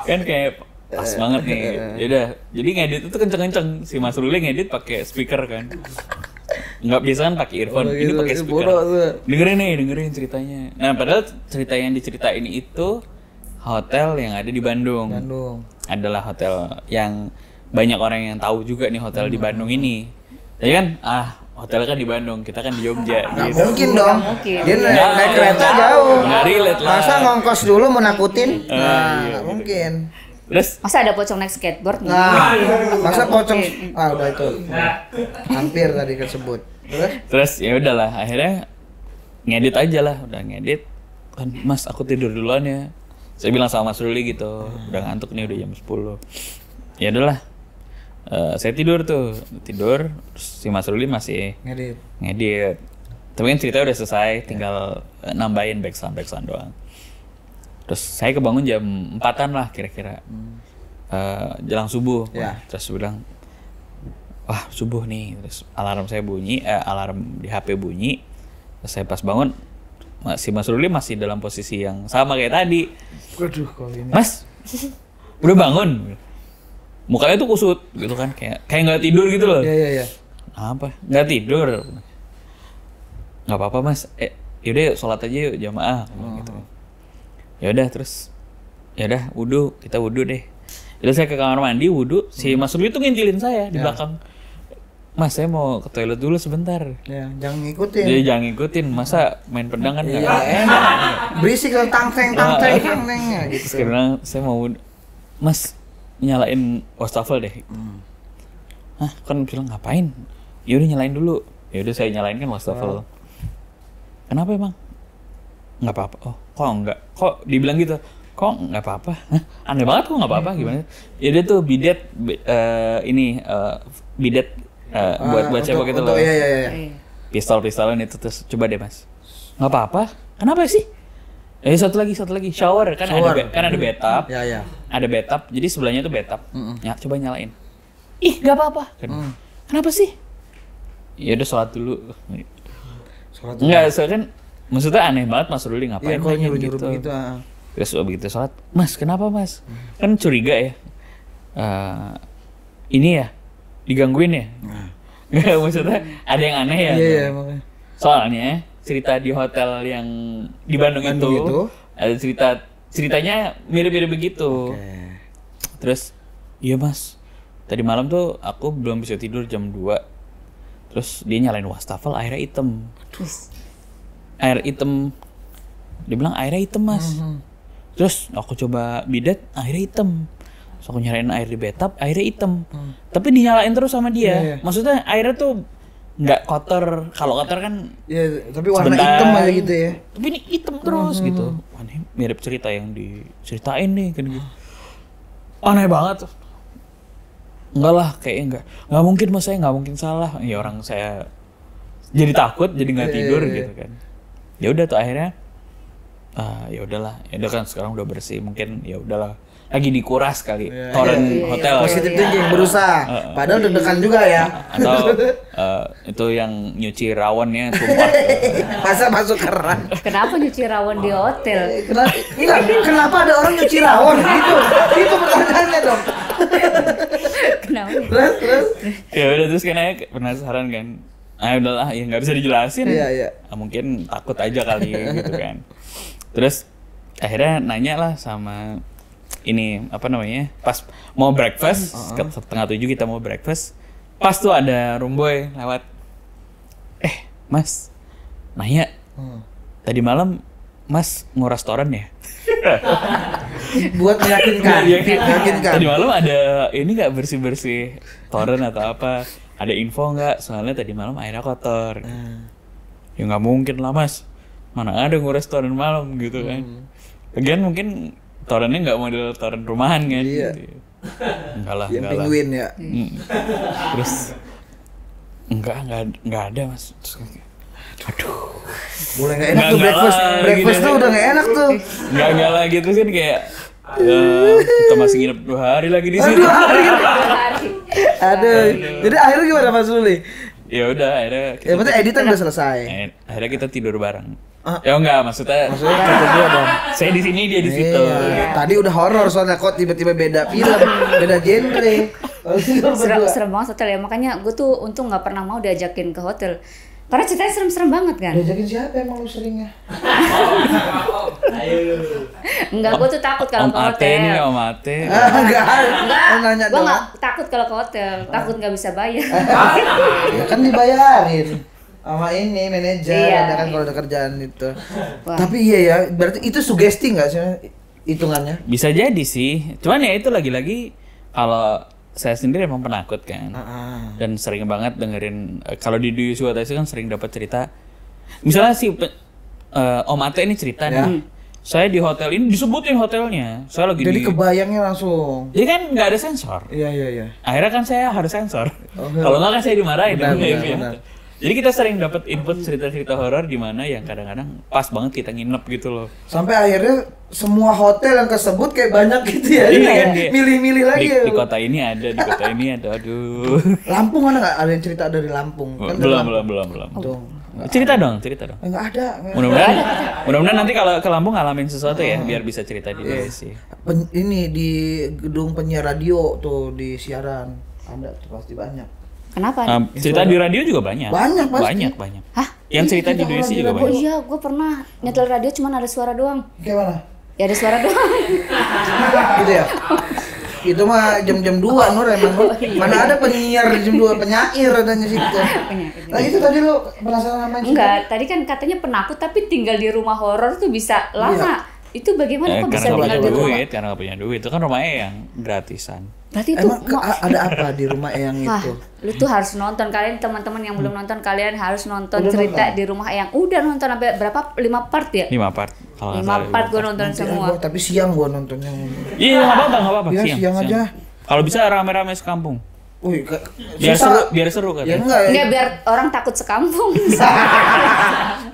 Kan kayak pas banget nih. Yaudah, jadi ngedit itu kenceng-kenceng. Si Mas Ruli ngedit pakai speaker kan. Nggak biasa kan pakai earphone, ini pakai speaker. Dengerin ceritanya. Nah padahal cerita yang diceritain itu hotel yang ada di Bandung. Adalah hotel yang banyak orang yang tahu juga nih hotel di Bandung ini. Ya kan, hotel kan di Bandung, kita kan di Jogja. Nggak gitu. mungkin dong. Dia naik kereta jauh. Nggak relate lah. Masa ngongkos dulu mau nakutin? Iya, Nggak mungkin. Terus Masa ada pocong naik skateboard? Nah, masa pocong udah itu. Hampir tadi kesebut. Terus ya udahlah, akhirnya ngedit aja lah, udah ngedit. Kan Mas, aku tidur duluan ya. Saya bilang sama Mas Ruli gitu, udah ngantuk nih, udah jam 10. Ya udahlah. Saya tidur, terus si Mas Ruli masih ngedit. Tapi kan cerita udah selesai, tinggal nambahin backsound doang. Terus saya kebangun jam 4-an lah kira-kira. Jelang subuh. Yeah. Terus bilang, wah subuh nih. Terus alarm saya bunyi, alarm di HP bunyi. Terus saya pas bangun, si Mas Ruli masih dalam posisi yang sama kayak tadi. Waduh, kalau ini. Mas, udah bangun? Mukanya tuh kusut gitu kan, kayak nggak tidur gitu loh. Iya. Apa? Nggak tidur? Nggak apa-apa Mas. Yaudah sholat aja yuk jamaah. Gitu. Yaudah terus, yaudah kita wudhu deh. Jadi saya ke kamar mandi wudhu, si Mas Ruli tuh ngintilin saya di belakang. Mas, saya mau ke toilet dulu sebentar. Ya, jangan ngikutin. Jadi jangan ngikutin, masa main pedang kan nggak enak. Berisik lah tang-teng gitu. Sekarang saya mau, Mas nyalain wastafel deh. Hah, kan bilang ngapain? Yaudah nyalain dulu. Yaudah saya nyalain kan wastafel. Kenapa emang? Nggak apa-apa. Oh, kok enggak? Kok dibilang gitu? Kok nggak apa-apa? Hah? Aneh banget kok nggak apa-apa gimana? Ya dia tuh bidet bidet buat cewek gitu loh. Iya. Pistol-pistolan itu, terus coba deh Mas. Nggak apa-apa. Kenapa sih? Satu lagi shower kan ada bathtub. Iya. Ada bathtub. Jadi sebelahnya tuh bathtub. Ya, coba nyalain. Ih, nggak apa-apa. Kenapa sih? Ya udah sholat dulu. Enggak, soalnya kan maksudnya aneh banget Mas Ruli ngapain kalau gitu. Begitu. Terus begitu sholat, Mas kenapa Mas? Kan curiga ya. Ini ya digangguin ya? Nggak, maksudnya ada yang aneh ya? Iya, makanya. Soalnya cerita di hotel yang di Bandung itu ada ceritanya mirip-mirip begitu. Okay. Terus, iya Mas, tadi malam tuh aku belum bisa tidur jam 2. Terus dia nyalain wastafel, airnya hitam. Air hitam. Dia bilang airnya hitam Mas. Terus aku coba bidet, airnya hitam. Terus aku nyalain air di bathtub, airnya hitam. Tapi dinyalain terus sama dia. Maksudnya airnya tuh nggak kotor. Kalau kotor kan tapi warna hitam aja gitu ya. Tapi ini hitam terus gitu. Wah, ini mirip cerita yang diceritain nih kan gitu. Aneh banget. Enggak lah, kayaknya nggak mungkin Mas, saya nggak mungkin salah. Ya orang saya jadi takut, jadi nggak tidur gitu kan. Ya udah tuh akhirnya ya udahlah, ya udah kan sekarang udah bersih, mungkin ya udahlah lagi dikuras kali torrent hotel. Positif thinking, berusaha. Padahal deg-degan juga ya. Atau itu yang nyuci rawonnya tumpah. Masa masuk keran? Kenapa nyuci rawon di hotel? Kenapa ada orang nyuci rawon gitu? Itu pertanyaannya dong. Kenapa? Terus? Ya udah, terus kan saya penasaran kan. Udahlah, ya nggak bisa dijelasin. Iya. Mungkin takut aja kali gitu kan. Terus akhirnya nanya lah sama ini apa namanya, pas mau breakfast, 6:30 kita mau breakfast, pas tuh ada roomboy lewat. Mas, nanya, tadi malam Mas nguras toren ya? Buat meyakinkan. Tadi malam ada ini nggak bersih toren atau apa? Ada info nggak? Soalnya tadi malam airnya kotor. Ya nggak mungkin lah Mas. Mana ada nguras toren malam gitu kan. Lagian mungkin torennya nggak model toren rumahan kan. Iya. Gitu. Enggak lah. Yang penguin ya. Terus enggak ada Mas. Terus, aduh. Mulai nggak enak tuh breakfast. Breakfast tuh udah nggak enak tuh. Enggak lah gitu kan kayak kita masih nginep 2 hari lagi di sini. 2 hari. Aduh. Jadi akhirnya gimana Mas Ruli? Ya udah, akhirnya ya berarti editan udah selesai. Akhirnya kita tidur bareng. Ya enggak, maksudnya tidur dong. Saya di sini, dia di situ. Iya. Tadi udah horor soalnya, kok tiba-tiba beda film, beda genre. Serem banget hotel ya, makanya gue tuh untung nggak pernah mau diajakin ke hotel. Karena ceritanya serem-serem banget kan. Diajakin siapa emang lu seringnya? Enggak, gue tuh takut kalau ke hotel. Om Ate. Enggak. Enggak, gue nggak takut kalau ke hotel. Takut nggak bisa bayar. Ya kan dibayarin sama ini manajer, Iya. ada kan kalau ada kerjaan itu. Tapi iya ya, berarti itu sugesti nggak sih hitungannya? Bisa jadi sih. Cuman ya itu lagi-lagi kalau saya sendiri emang penakut kan. Dan sering banget dengerin kalau di Duyus Watasi kan sering dapat cerita. Misalnya si Om Ate ini cerita nih. Saya di hotel ini disebutin hotelnya. Saya lagi jadi kebayangnya langsung. Jadi kan nggak ada sensor. Iya. Akhirnya kan saya harus sensor. Kalau nggak kan saya dimarahin. Benar. Jadi kita sering dapat input cerita-cerita horor di mana yang kadang-kadang pas banget kita nginep gitu loh. Sampai akhirnya semua hotel yang kesebut kayak banyak gitu ya. Iya kan, milih-milih lagi ya. Di kota ini ada, di kota ini ada. Aduh. Lampung ada nggak? Ada yang cerita dari Lampung? Kan Belum. Tuh. Cerita dong. Nggak ada. Mudah-mudahan nanti kalau ke Lampung ngalamin sesuatu ya biar bisa cerita di sih. Ini di gedung penyiar radio tuh di siaran ada tuh pasti banyak. Kenapa? Cerita di radio juga banyak. Banyak. Hah? Yang cerita di Duyus juga Oh banyak. iya, gue pernah nyetel radio cuman ada suara doang. Kayak mana? Ya ada suara doang. Gitu ya? Itu mah jam-jam 2 Nur emang. Mana ada penyiar jam 2, penyair adanya situ. Nah itu tadi lu penasaran sama Enggak, tadi kan katanya penakut tapi tinggal di rumah horor tuh bisa lama. Itu bagaimana kok bisa tinggal di rumah? Karena nggak punya duit. Itu kan rumah yang gratisan. Berarti itu Emang ada apa di rumah Eyang itu? Lu tuh harus nonton, kalian teman-teman yang belum nonton, kalian harus nonton cerita di rumah Eyang. Udah nonton sampai berapa? 5 part ya? 5 part. 5 part gue nonton semua. Tapi siang gua nontonnya. Iya, nggak apa-apa. Iya, siang aja. Kalau bisa rame-rame sekampung. Wih, biar seru kan. Ya enggak, biar orang takut sekampung.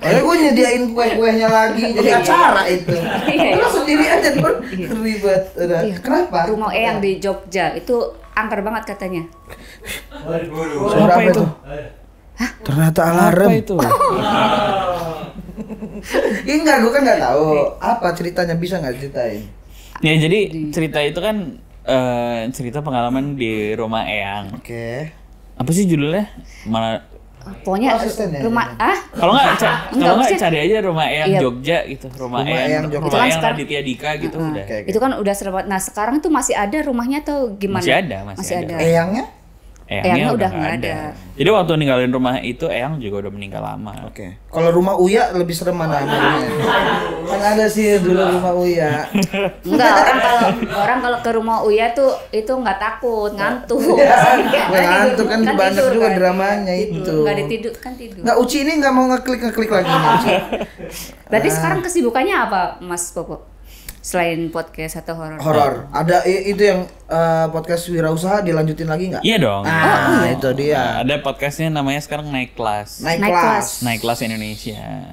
Ayo gue nyediain kue-kuenya lagi jadi acara itu. Lu sendiri aja tuh ribet. Kenapa? Rumah Eyang di Jogja itu angker banget katanya. Suara apa itu? Hah? Ternyata alarm. Apa itu? Enggak, gue kan nggak tahu. Apa ceritanya, bisa nggak ceritain? Ya jadi cerita itu kan cerita pengalaman di rumah Eyang. Oke. Apa sih judulnya? Mana? Pokoknya rumah Kalau nggak cari aja rumah Eyang Jogja gitu. Rumah Eyang Raditya Dika gitu udah. Itu kan udah serba. Nah sekarang tuh masih ada rumahnya atau gimana? Masih ada. Eyangnya? Eyangnya udah nggak ada. Jadi waktu ninggalin rumah itu Eyang juga udah meninggal lama. Oke. Kalau rumah Uya lebih serem mana? Kan ada sih dulu rumah Uya. Enggak, orang kalau ke rumah Uya tuh itu nggak takut, ngantuk. Ngantuk kan banyak juga dramanya itu. Nggak ditidur kan tidur. Nggak, Uci ini nggak mau ngeklik lagi nih Uci. Berarti sekarang kesibukannya apa Mas Popo? Selain podcast atau horor? Ada itu yang podcast Wirausaha dilanjutin lagi nggak? Iya dong. Itu dia. Ada podcastnya namanya sekarang Naik Kelas. Naik Kelas Indonesia.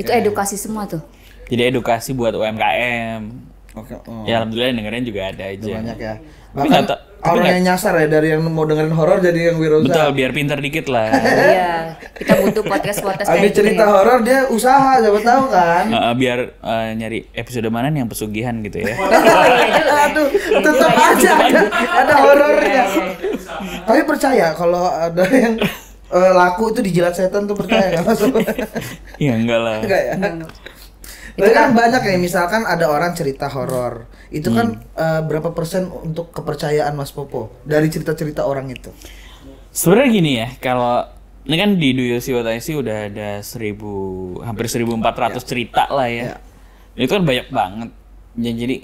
Itu edukasi semua tuh. Jadi edukasi buat UMKM. Oke. Ya alhamdulillah dengerin juga ada aja. Banyak ya. Bahkan orang yang nyasar ya dari yang mau dengerin horor jadi yang Wirausaha. Betul, biar pintar dikit lah. Iya, kita butuh podcast Habis cerita horor dia usaha, siapa tahu kan. Biar nyari episode mana nih yang pesugihan gitu ya. Aduh, tetap aja ada horornya. Tapi percaya kalau ada yang laku itu dijilat setan tuh, percaya nggak masuk? Ya enggak lah. Enggak ya. Itu kan banyak ya, misalkan ada orang cerita horor, itu kan berapa persen untuk kepercayaan Mas Popo dari cerita-cerita orang itu? Sebenarnya gini ya, kalau ini kan di Duyus Watasi udah ada hampir 1.400 cerita lah ya. Itu kan banyak banget. Jadi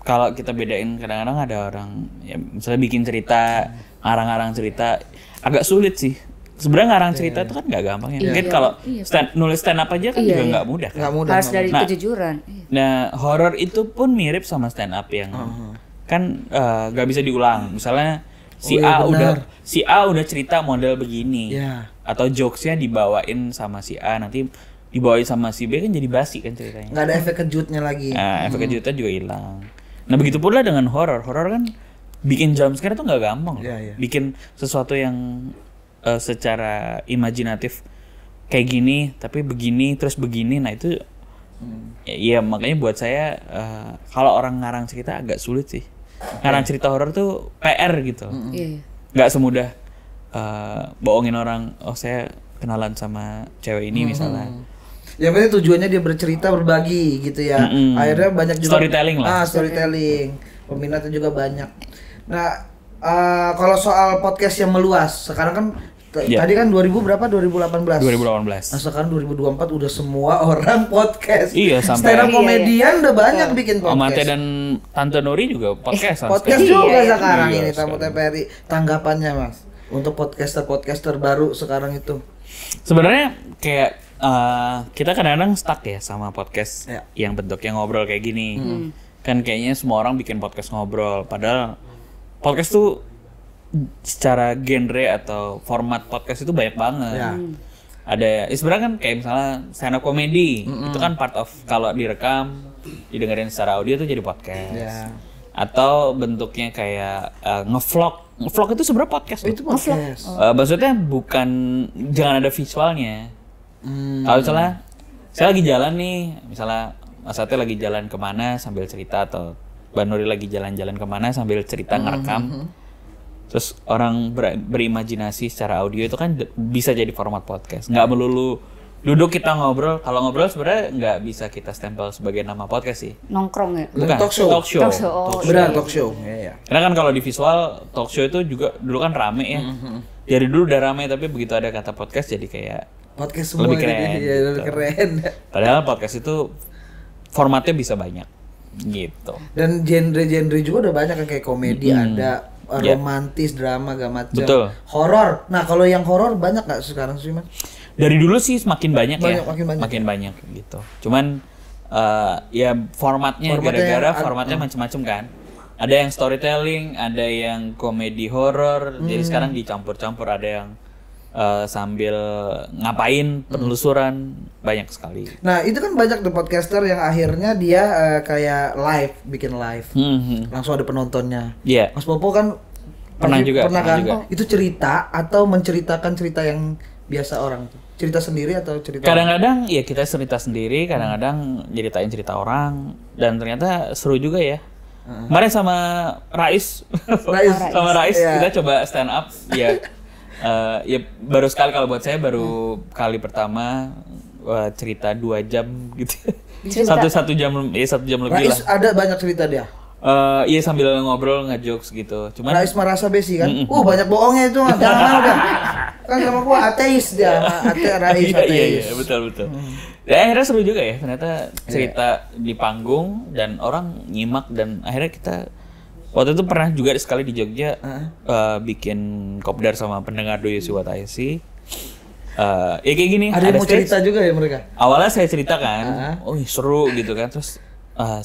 kalau kita bedain, kadang-kadang ada orang ya misalnya bikin cerita, ngarang-ngarang cerita, agak sulit sih. Sebenarnya ngarang cerita itu kan nggak gampang ya. Mungkin kalau nulis stand up aja kan juga nggak mudah. Nggak mudah. Harus dari kejujuran. Nah, horor itu pun mirip sama stand up yang kan nggak bisa diulang. Misalnya si A udah cerita model begini, atau jokesnya dibawain sama si A, nanti dibawain sama si B kan jadi basi kan ceritanya. Nggak ada efek kejutnya lagi. Nah, efek kejutnya juga hilang. Nah, begitu pula dengan horor. Horor kan bikin jump scare itu nggak gampang. Bikin sesuatu yang secara imajinatif kayak gini tapi begini terus begini, nah itu ya makanya buat saya kalau orang ngarang cerita agak sulit sih. Ngarang cerita horor tuh PR gitu, nggak semudah bohongin orang, oh saya kenalan sama cewek ini misalnya. Yang penting tujuannya dia bercerita, berbagi gitu ya. Akhirnya banyak juga storytelling lah. Storytelling. Peminatnya juga banyak. Nah, kalau soal podcast yang meluas, sekarang kan tadi kan 2000 berapa? 2018. Nah, sekarang 2024 udah semua orang podcast. Iya, sampai stand up komedian udah banyak bikin podcast. Omate dan Tante Nori juga podcast. Podcast juga sekarang ini Tamu TVRI. Tanggapannya Mas untuk podcaster baru sekarang itu? Sebenarnya kayak kita kadang-kadang stuck ya sama podcast yang bentuknya ngobrol kayak gini. Kan kayaknya semua orang bikin podcast ngobrol, padahal podcast tuh secara genre atau format podcast itu banyak banget. Ada sebenarnya kan kayak misalnya stand up comedy, itu kan part of, kalau direkam didengerin secara audio tuh jadi podcast. Atau bentuknya kayak ngevlog itu sebenarnya podcast. Itu podcast. Maksudnya bukan, jangan ada visualnya. Kalau misalnya saya lagi jalan nih, misalnya Mas Ate lagi jalan kemana sambil cerita, atau Mbak Nuri lagi jalan-jalan kemana sambil cerita ngerekam, terus orang berimajinasi secara audio, itu kan bisa jadi format podcast. Nggak melulu duduk kita ngobrol. Kalau ngobrol sebenarnya nggak bisa kita stempel sebagai nama podcast sih. Nongkrong ya? Bukan. Talk show. Benar, talk show. Iya. Karena kan kalau di visual talk show itu juga dulu kan rame ya. Dari dulu udah rame, tapi begitu ada kata podcast jadi kayak podcast semua lebih keren. Lebih keren. Padahal podcast itu formatnya bisa banyak gitu. Dan genre-genre juga udah banyak, kayak komedi ada, romantis, drama, gak macam. Betul. Horor. Nah, kalau yang horor banyak nggak sekarang sih, Mas? Dari dulu sih semakin banyak ya. Makin banyak gitu. Cuman ya formatnya formatnya macam-macam kan. Ada yang storytelling, ada yang komedi horor. Jadi sekarang dicampur-campur, ada yang sambil ngapain penelusuran, banyak sekali. Nah, itu kan banyak tuh podcaster yang akhirnya dia kayak bikin live. Langsung ada penontonnya. Iya. Mas Popo kan pernah kan? Juga. Itu cerita atau menceritakan cerita yang biasa orang tuh? Cerita sendiri atau cerita? Kadang-kadang ya kita cerita sendiri, kadang-kadang nyeritain cerita orang, dan ternyata seru juga ya. Kemarin sama Rais. Sama Rais kita coba stand up ya. Ya baru sekali, kalau buat saya baru kali pertama cerita 2 jam gitu. Satu jam lebih Rais lah. Ada banyak cerita dia. Iya, sambil ngobrol ngejokes gitu. Cuman Rais merasa besi kan? Banyak bohongnya itu mah. Jangan udah. Kan sama gua ateis dia, Rais ateis. Iya, betul. Dan akhirnya seru juga ya, ternyata cerita di panggung dan orang nyimak, dan akhirnya kita waktu itu pernah juga sekali di Jogja bikin kopdar sama pendengar Do You See What I See. Ya kayak gini. Ada yang mau cerita juga ya mereka? Awalnya saya cerita kan, seru gitu kan. Terus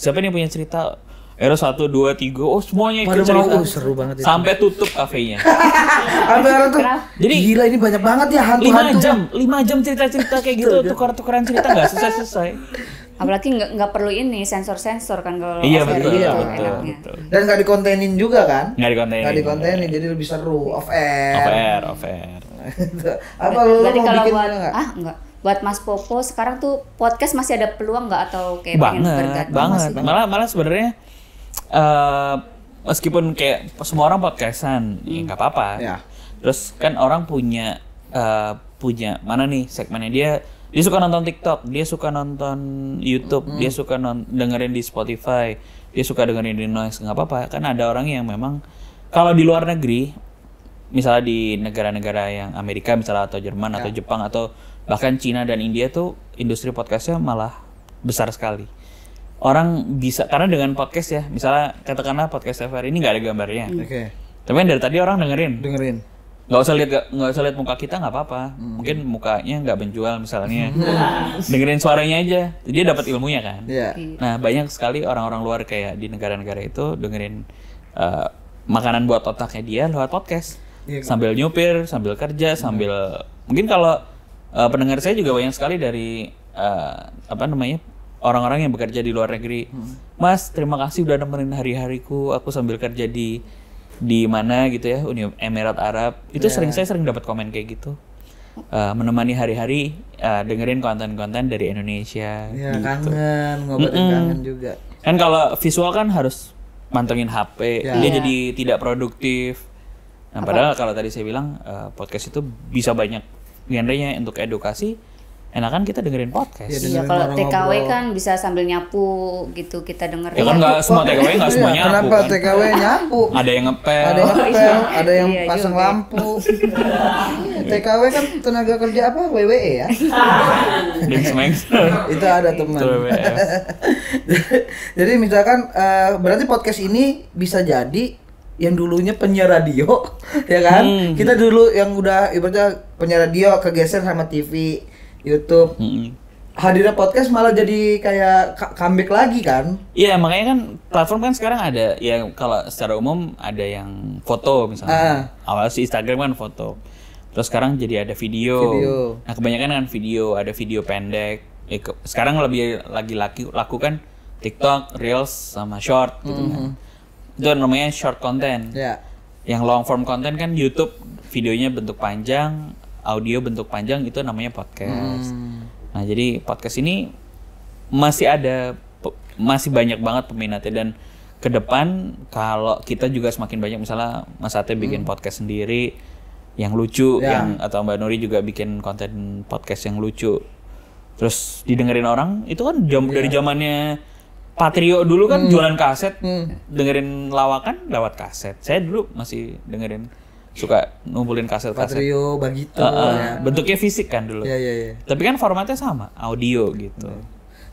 siapa nih yang punya cerita? Era 1, 2, 3, semuanya ikut cerita. Seru banget itu. Sampai tutup kafenya. Sampai orang tuh, jadi gila ini banyak banget ya hantu-hantu. 5 jam cerita-cerita kayak gitu, tukar-tukaran cerita nggak selesai. Apalagi nggak perlu ini sensor-sensor kan kalau betul. Dan nggak dikontenin juga kan? Nggak dikontenin, jadi lebih seru. Off air. Apa lu berarti mau kalau bikin buat nggak? Enggak. Buat Mas Popo sekarang tuh podcast masih ada peluang nggak, atau kayak banget. Malah sebenarnya meskipun kayak semua orang podcastan, ya nggak apa-apa. Ya. Terus kan orang punya mana nih segmennya, dia suka nonton TikTok, dia suka nonton YouTube, dia suka dengerin di Spotify, dia suka dengerin di Noise, nggak apa-apa. Kan ada orang yang memang kalau di luar negeri, misalnya di negara-negara yang Amerika misalnya, atau Jerman atau Jepang atau bahkan Cina dan India tuh industri podcastnya malah besar sekali. Orang bisa, karena dengan podcast ya, misalnya katakanlah podcast TVRI ini nggak ada gambarnya, tapi dari tadi orang dengerin. Nggak usah lihat muka kita, nggak apa-apa. Mungkin mukanya nggak menjual misalnya, dengerin suaranya aja, dia dapat ilmunya kan. Nah, banyak sekali orang-orang luar kayak di negara-negara itu dengerin makanan buat otaknya dia lewat podcast, sambil nyupir, sambil kerja, sambil mungkin kalau pendengar saya juga banyak sekali dari orang-orang yang bekerja di luar negeri. Mas, terima kasih udah nemenin hari-hariku, aku sambil kerja di mana gitu ya, Uni Emirat Arab. Itu saya sering dapat komen kayak gitu. Menemani hari-hari dengerin konten-konten dari Indonesia. Ya, gitu. Kangen, ngobatin kangen juga. Kan kalau visual kan harus mantengin HP, dia jadi tidak produktif. Nah, padahal kalau tadi saya bilang podcast itu bisa banyak genrenya. Untuk edukasi, enakan kita dengerin podcast. Iya, kalau TKW kan bisa sambil nyapu gitu kita dengerin. Ya kan nggak semua TKW nggak semua nyapu. Kenapa kan? TKW nyapu? Ada yang ngepel. Ada yang pasang lampu. TKW kan tenaga kerja apa? WWE ya? Itu ada teman. Jadi misalkan berarti podcast ini bisa jadi yang dulunya penyiar radio, ya kan? Kita dulu yang udah ibaratnya penyiar radio kegeser sama TV, YouTube. Hadirnya podcast malah jadi kayak comeback lagi kan? Iya, makanya kan platform kan sekarang ada yang kalau secara umum ada yang foto misalnya. Awal sih Instagram kan foto. Terus sekarang jadi ada video. Nah, kebanyakan kan video, ada video pendek. Sekarang lebih lagi laku kan TikTok, Reels sama Short gitu kan. Itu namanya short content. Yang long form content kan YouTube, videonya bentuk panjang, audio bentuk panjang, itu namanya podcast. Nah, jadi podcast ini masih banyak banget peminatnya, dan ke depan kalau kita juga semakin banyak, misalnya Mas Ate bikin podcast sendiri yang lucu, atau Mbak Nuri juga bikin konten podcast yang lucu, terus didengerin orang, itu kan dari zamannya Patrio dulu kan jualan kaset, dengerin lawakan lewat kaset. Saya dulu masih dengerin, suka ngumpulin kaset. Patrio, Bagito. Bentuknya fisik kan dulu. Tapi kan formatnya sama, audio gitu.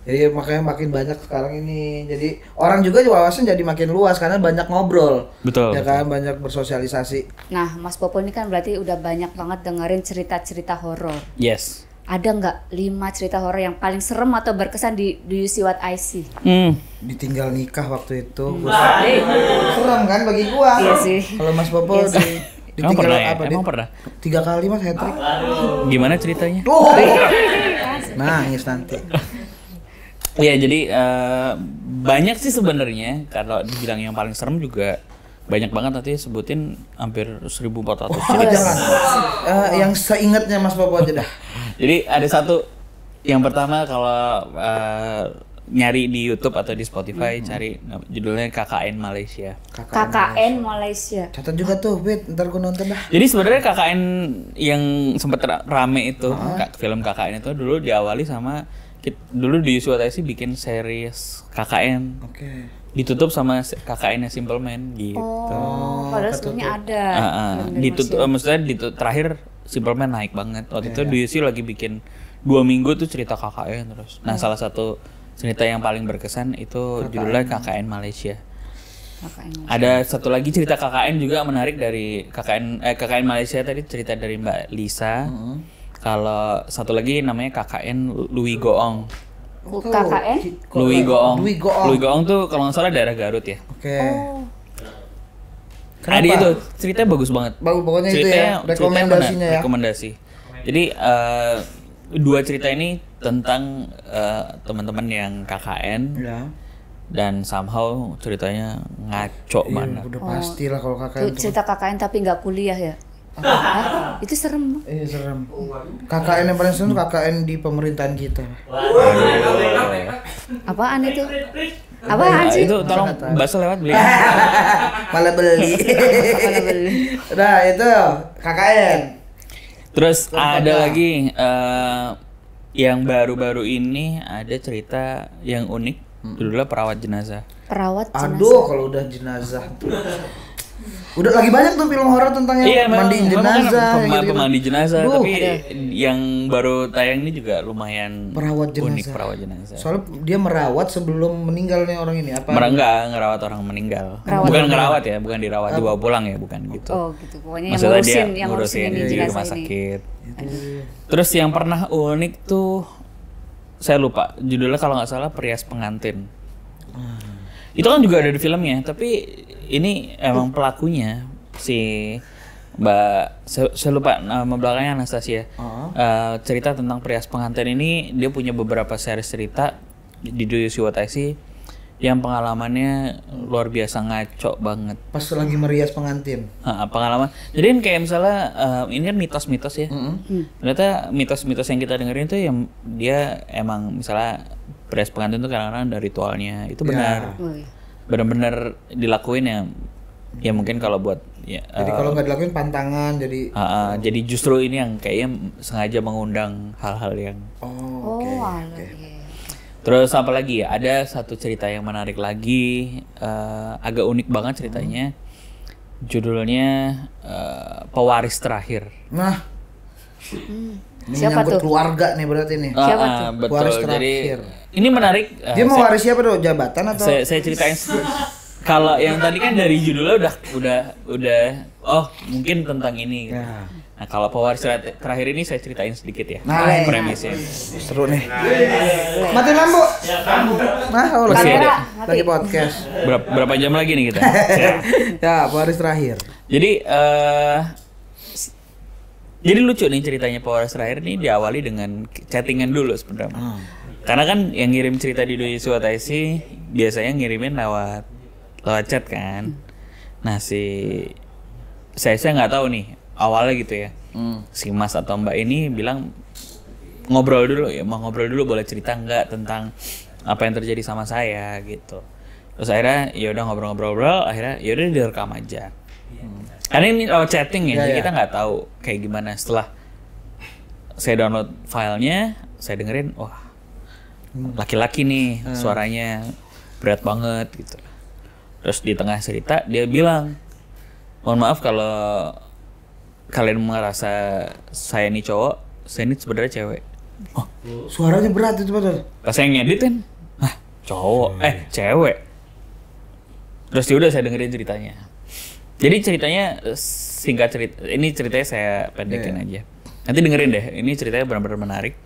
Jadi makanya makin banyak sekarang ini. Jadi orang juga wawasan jadi makin luas karena banyak ngobrol. Betul. Ya kan, banyak bersosialisasi. Nah, Mas Popo ini kan berarti udah banyak banget dengerin cerita-cerita horor. Yes. Ada nggak 5 cerita horor yang paling serem atau berkesan di Do You See What I See? Ditinggal nikah waktu itu. Serem kan bagi gua. Iya sih. Kalau Mas Popo ditinggal apa? Emang pernah? 3 kali Mas hat-trick. Gimana ceritanya? Nangis nanti. Iya, jadi banyak sih sebenarnya. Kalau dibilang yang paling serem juga banyak banget, nanti sebutin hampir 1.400 cerita. Jangan. Yang seingatnya Mas Popo aja dah. Jadi ada satu, yang pertama kalau nyari di YouTube atau di Spotify, cari judulnya KKN Malaysia. KKN Malaysia. Catat juga tuh, Bet, ntar gue nonton dah. Jadi sebenarnya KKN yang sempat rame itu, film KKN itu dulu diawali sama dulu di Suwatasi bikin series KKN. Ditutup sama KKN-nya Simple Man gitu. Padahal sebelumnya ada. Ditutup, maksudnya terakhir Simple Man naik banget. Waktu itu DUC lagi bikin 2 minggu tuh cerita KKN terus. Nah, salah satu cerita yang paling berkesan itu judulnya KKN Malaysia. Ada satu lagi cerita KKN juga menarik dari KKN Malaysia tadi, cerita dari Mbak Lisa. Kalau satu lagi namanya KKN Louis Goong. KKN? Louis Goong. Louis Goong tuh kalau nggak salah daerah Garut ya. Kenapa? Itu ceritanya bagus banget. Pokoknya itu ya, rekomendasinya ya. Rekomendasi. Jadi 2 cerita ini tentang teman-teman yang KKN. Dan somehow ceritanya ngaco banget. Udah pastilah kalau KKN. Cerita KKN tapi nggak kuliah ya? Itu serem. Serem. KKN yang paling serem KKN di pemerintahan kita. Apaan itu? Apaan sih? Itu tolong bakso lewat beli. Malah beli. Nah, itu KKN. Terus ada lagi yang baru-baru ini ada cerita yang unik, judulnya Perawat Jenazah. Perawat Jenazah. Aduh, kalau udah jenazah. Udah lagi banyak tuh film horor tentang yang mandiin jenazah, pemandi jenazah. Tapi yang baru tayang ini juga lumayan unik, perawat jenazah. Soalnya dia merawat sebelum meninggal nih orang ini apa? Ngerawat orang meninggal. Bukan ngerawat ya, bukan dirawat dibawa pulang ya, bukan gitu. Oh gitu. Pokoknya yang ngurusin di rumah sakit. Terus yang pernah unik tuh saya lupa judulnya, kalau nggak salah Perias Pengantin. Itu kan juga ada di filmnya, tapi ini emang pelakunya si Mbak, saya lupa nama belakangnya, Anastasia. Cerita tentang Perias Pengantin ini, dia punya beberapa series cerita di Do You See What I See yang pengalamannya luar biasa ngaco banget. Pas lagi merias pengantin. Pengalaman. Jadi kayak misalnya ini kan mitos-mitos ya. Ternyata mitos-mitos yang kita dengerin tuh yang dia emang misalnya Perias Pengantin tuh kadang-kadang ada ritualnya. Itu benar. Benar-benar dilakuin ya mungkin kalau buat Ya, jadi kalau nggak dilakuin pantangan jadi justru ini yang kayaknya sengaja mengundang hal-hal yang Okay. Terus apa lagi ya? Ada satu cerita yang menarik lagi, agak unik banget ceritanya. Judulnya Pewaris Terakhir. Nah, ini Siapa menyangkut tuh? keluarga nih berarti nih. Siapa tuh? Betul. Pewaris Jadi terakhir. ini menarik. Dia mau waris siapa tuh? Jabatan atau? Saya ceritain. Kalau yang tadi kan dari judulnya udah oh mungkin tentang ini. Gitu. Ya. Nah kalau pewaris terakhir ini saya ceritain sedikit ya. Nah, premisnya. Seru nih. Mati lampu. Nah, Masih ada. lagi podcast. Berapa jam lagi nih kita? Ya, pewaris terakhir. Jadi lucu nih ceritanya pewaris terakhir nih diawali dengan chattingan dulu sebenarnya. Karena kan yang ngirim cerita di Doi Suwataisi biasanya ngirimin lewat chat kan. Nah saya nggak tahu nih awalnya gitu ya. Si Mas atau Mbak ini bilang ngobrol dulu ya, mau ngobrol dulu boleh cerita nggak tentang apa yang terjadi sama saya gitu. Terus akhirnya ya udah ngobrol-ngobrol, akhirnya ya udah direkam aja. Karena ini lewat chatting ya, jadi kita nggak tahu kayak gimana. Setelah saya download filenya, saya dengerin, wah laki-laki nih suaranya berat banget gitu. Terus di tengah cerita dia bilang, mohon maaf kalau kalian merasa saya ini cowok, saya ini sebenarnya cewek. Oh, suaranya berat itu betul. Pas saya ngedit kan, cowok, cewek. Terus ya udah saya dengerin ceritanya. Jadi ceritanya singkat cerita, ini ceritanya saya pendekin aja. Nanti dengerin deh, ini ceritanya benar-benar menarik.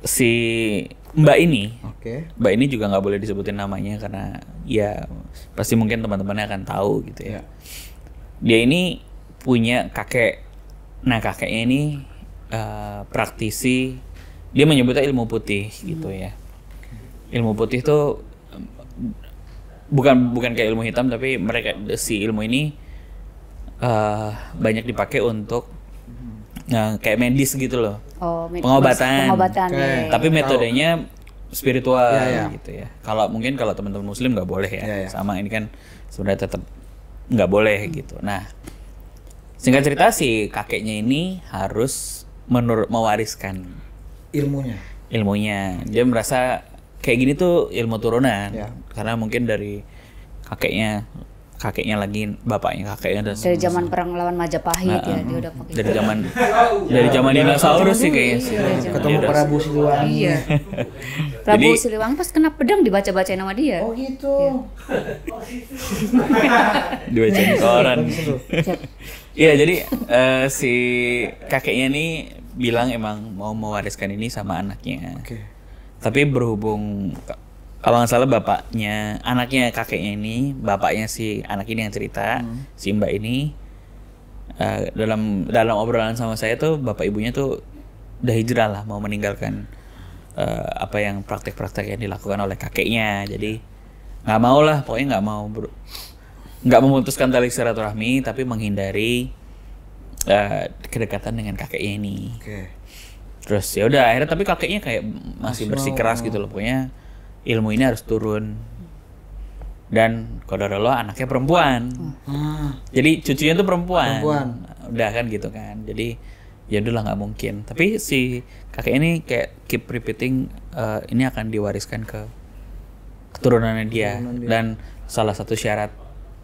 Si Mbak ini juga nggak boleh disebutin namanya karena ya pasti mungkin teman-temannya akan tahu gitu ya. Dia ini punya kakek, nah kakeknya ini praktisi, dia menyebutnya ilmu putih gitu ya. Ilmu putih tuh bukan kayak ilmu hitam, tapi mereka si ilmu ini banyak dipakai untuk kayak medis gitu loh. Pengobatan. Tapi metodenya spiritual gitu ya. Kalau teman-teman muslim nggak boleh ya. Sama ini kan sebenarnya tetap nggak boleh gitu. Nah, singkat cerita si kakeknya ini harus mewariskan ilmunya. Dia merasa kayak gini tuh ilmu turunan, karena mungkin dari kakeknya lagi, bapaknya kakeknya dari zaman perang lawan Majapahit ya dia udah pakai. Dari zaman dinosaurus sih kayaknya sih. Ketemu Prabu Siliwangi. Iya. Prabu Siliwangi pas kena pedang dibaca-bacain sama dia. Oh gitu. Dibacain koran. Iya, jadi si kakeknya nih bilang emang mau mewariskan ini sama anaknya. Tapi berhubung kalau nggak salah anaknya kakeknya ini, bapaknya si anak ini yang cerita, si Mbak ini dalam obrolan sama saya tuh bapak ibunya tuh udah hijrah lah, mau meninggalkan apa yang praktek-praktek yang dilakukan oleh kakeknya. Jadi nggak mau lah, pokoknya nggak memutuskan tali silaturahmi, tapi menghindari kedekatan dengan kakeknya ini. Terus ya udah akhirnya tapi kakeknya kayak masih bersikeras gitu loh, pokoknya ilmu ini harus turun. Dan qadarullah anaknya perempuan. Jadi cucunya tuh perempuan. Udah kan gitu kan. Jadi ya udahlah nggak mungkin. Tapi si kakek ini kayak keep repeating ini akan diwariskan ke keturunannya dia. Dan salah satu syarat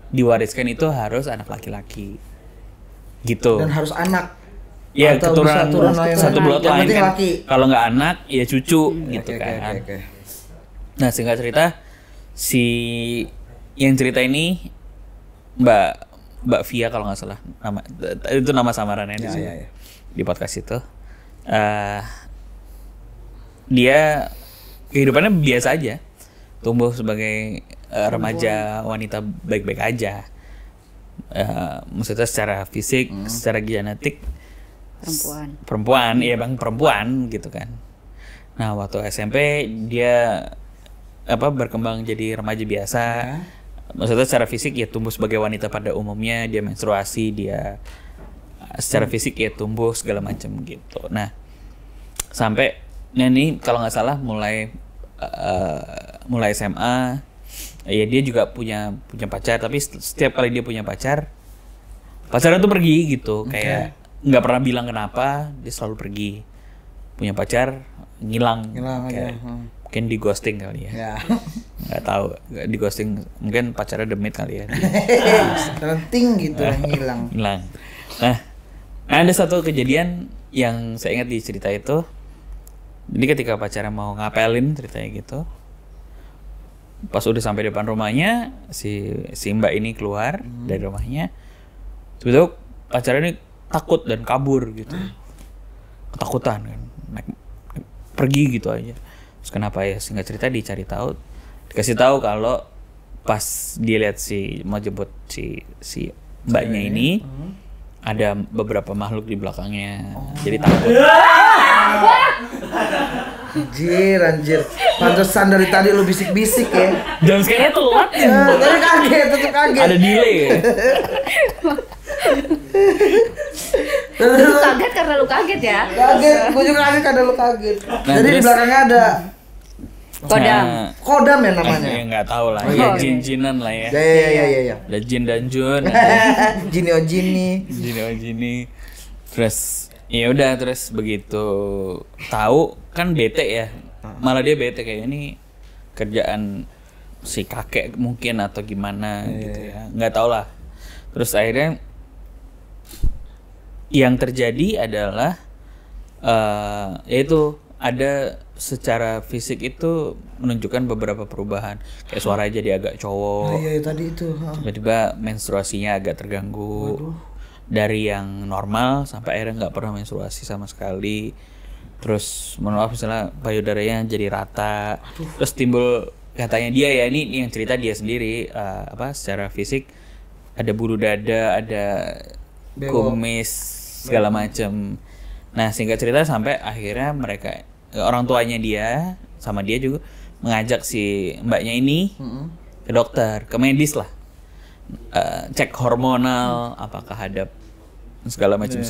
diwariskan itu harus anak laki-laki. Gitu. Dan harus anak. Ya keturunan satu bloodline kan. Kalau nggak anak ya cucu gitu kan. Nah singkat cerita si yang cerita ini Mbak Via kalau nggak salah itu nama samarannya di podcast itu. Dia kehidupannya biasa aja, tumbuh sebagai remaja wanita baik-baik aja. Maksudnya secara fisik, secara genetik perempuan, iya bang perempuan gitu kan. Nah waktu SMP dia berkembang jadi remaja biasa. Maksudnya secara fisik ya tumbuh sebagai wanita pada umumnya, dia menstruasi, dia secara fisik ya tumbuh segala macam gitu. Nah sampai ini kalau nggak salah mulai SMA ya dia juga punya pacar, tapi setiap kali dia punya pacar pacaran tuh pergi gitu, kayak nggak pernah bilang kenapa, dia selalu pergi. Punya pacar ngilang kayak mungkin di ghosting kali ya. Nggak tahu, di ghosting mungkin pacarnya demit kali ya. Renting gitu ngilang. Nah, ada satu kejadian yang saya ingat di cerita itu. Jadi ketika pacarnya mau ngapelin ceritanya gitu, pas udah sampai depan rumahnya, si Mbak ini keluar dari rumahnya, tiba-tiba pacarnya ini takut dan kabur gitu, ketakutan kan, pergi gitu aja. Terus kenapa ya? Singkat cerita dicari tahu, dikasih tahu kalau pas dia lihat mau jemput si mbaknya ini, ada beberapa makhluk di belakangnya, jadi takut. Anjir. Pantesan dari tadi lu bisik-bisik ya. Jam sekarang telat ya. Tadi kaget, tetep kaget. Ada delay ya. Lu kaget karena lu kaget ya? Kaget, gue juga kaget karena lu kaget. Jadi di belakangnya ada kodam ya namanya. Ya nggak tahu lah, ya jin-jinan lah ya. Iya. Ada jin dan jun. Jini. Terus ya udah, terus begitu tahu kan bete ya. Malah dia bete kayak ini kerjaan si kakek mungkin atau gimana gitu ya. Nggak tahu lah. Terus akhirnya yang terjadi adalah yaitu ada secara fisik itu menunjukkan beberapa perubahan, kayak suaranya jadi agak cowok. Iya tadi itu. Tiba-tiba menstruasinya agak terganggu. Dari yang normal sampai akhirnya nggak pernah menstruasi sama sekali. Terus mohon maaf misalnya payudaranya jadi rata. Terus timbul, katanya dia ya, ini yang cerita dia sendiri, secara fisik ada bulu dada, ada kumis segala macam. Nah singkat cerita sampai akhirnya mereka, orang tuanya dia sama dia juga mengajak si mbaknya ini ke dokter, ke medis lah, cek hormonal, apakah ada segala macam.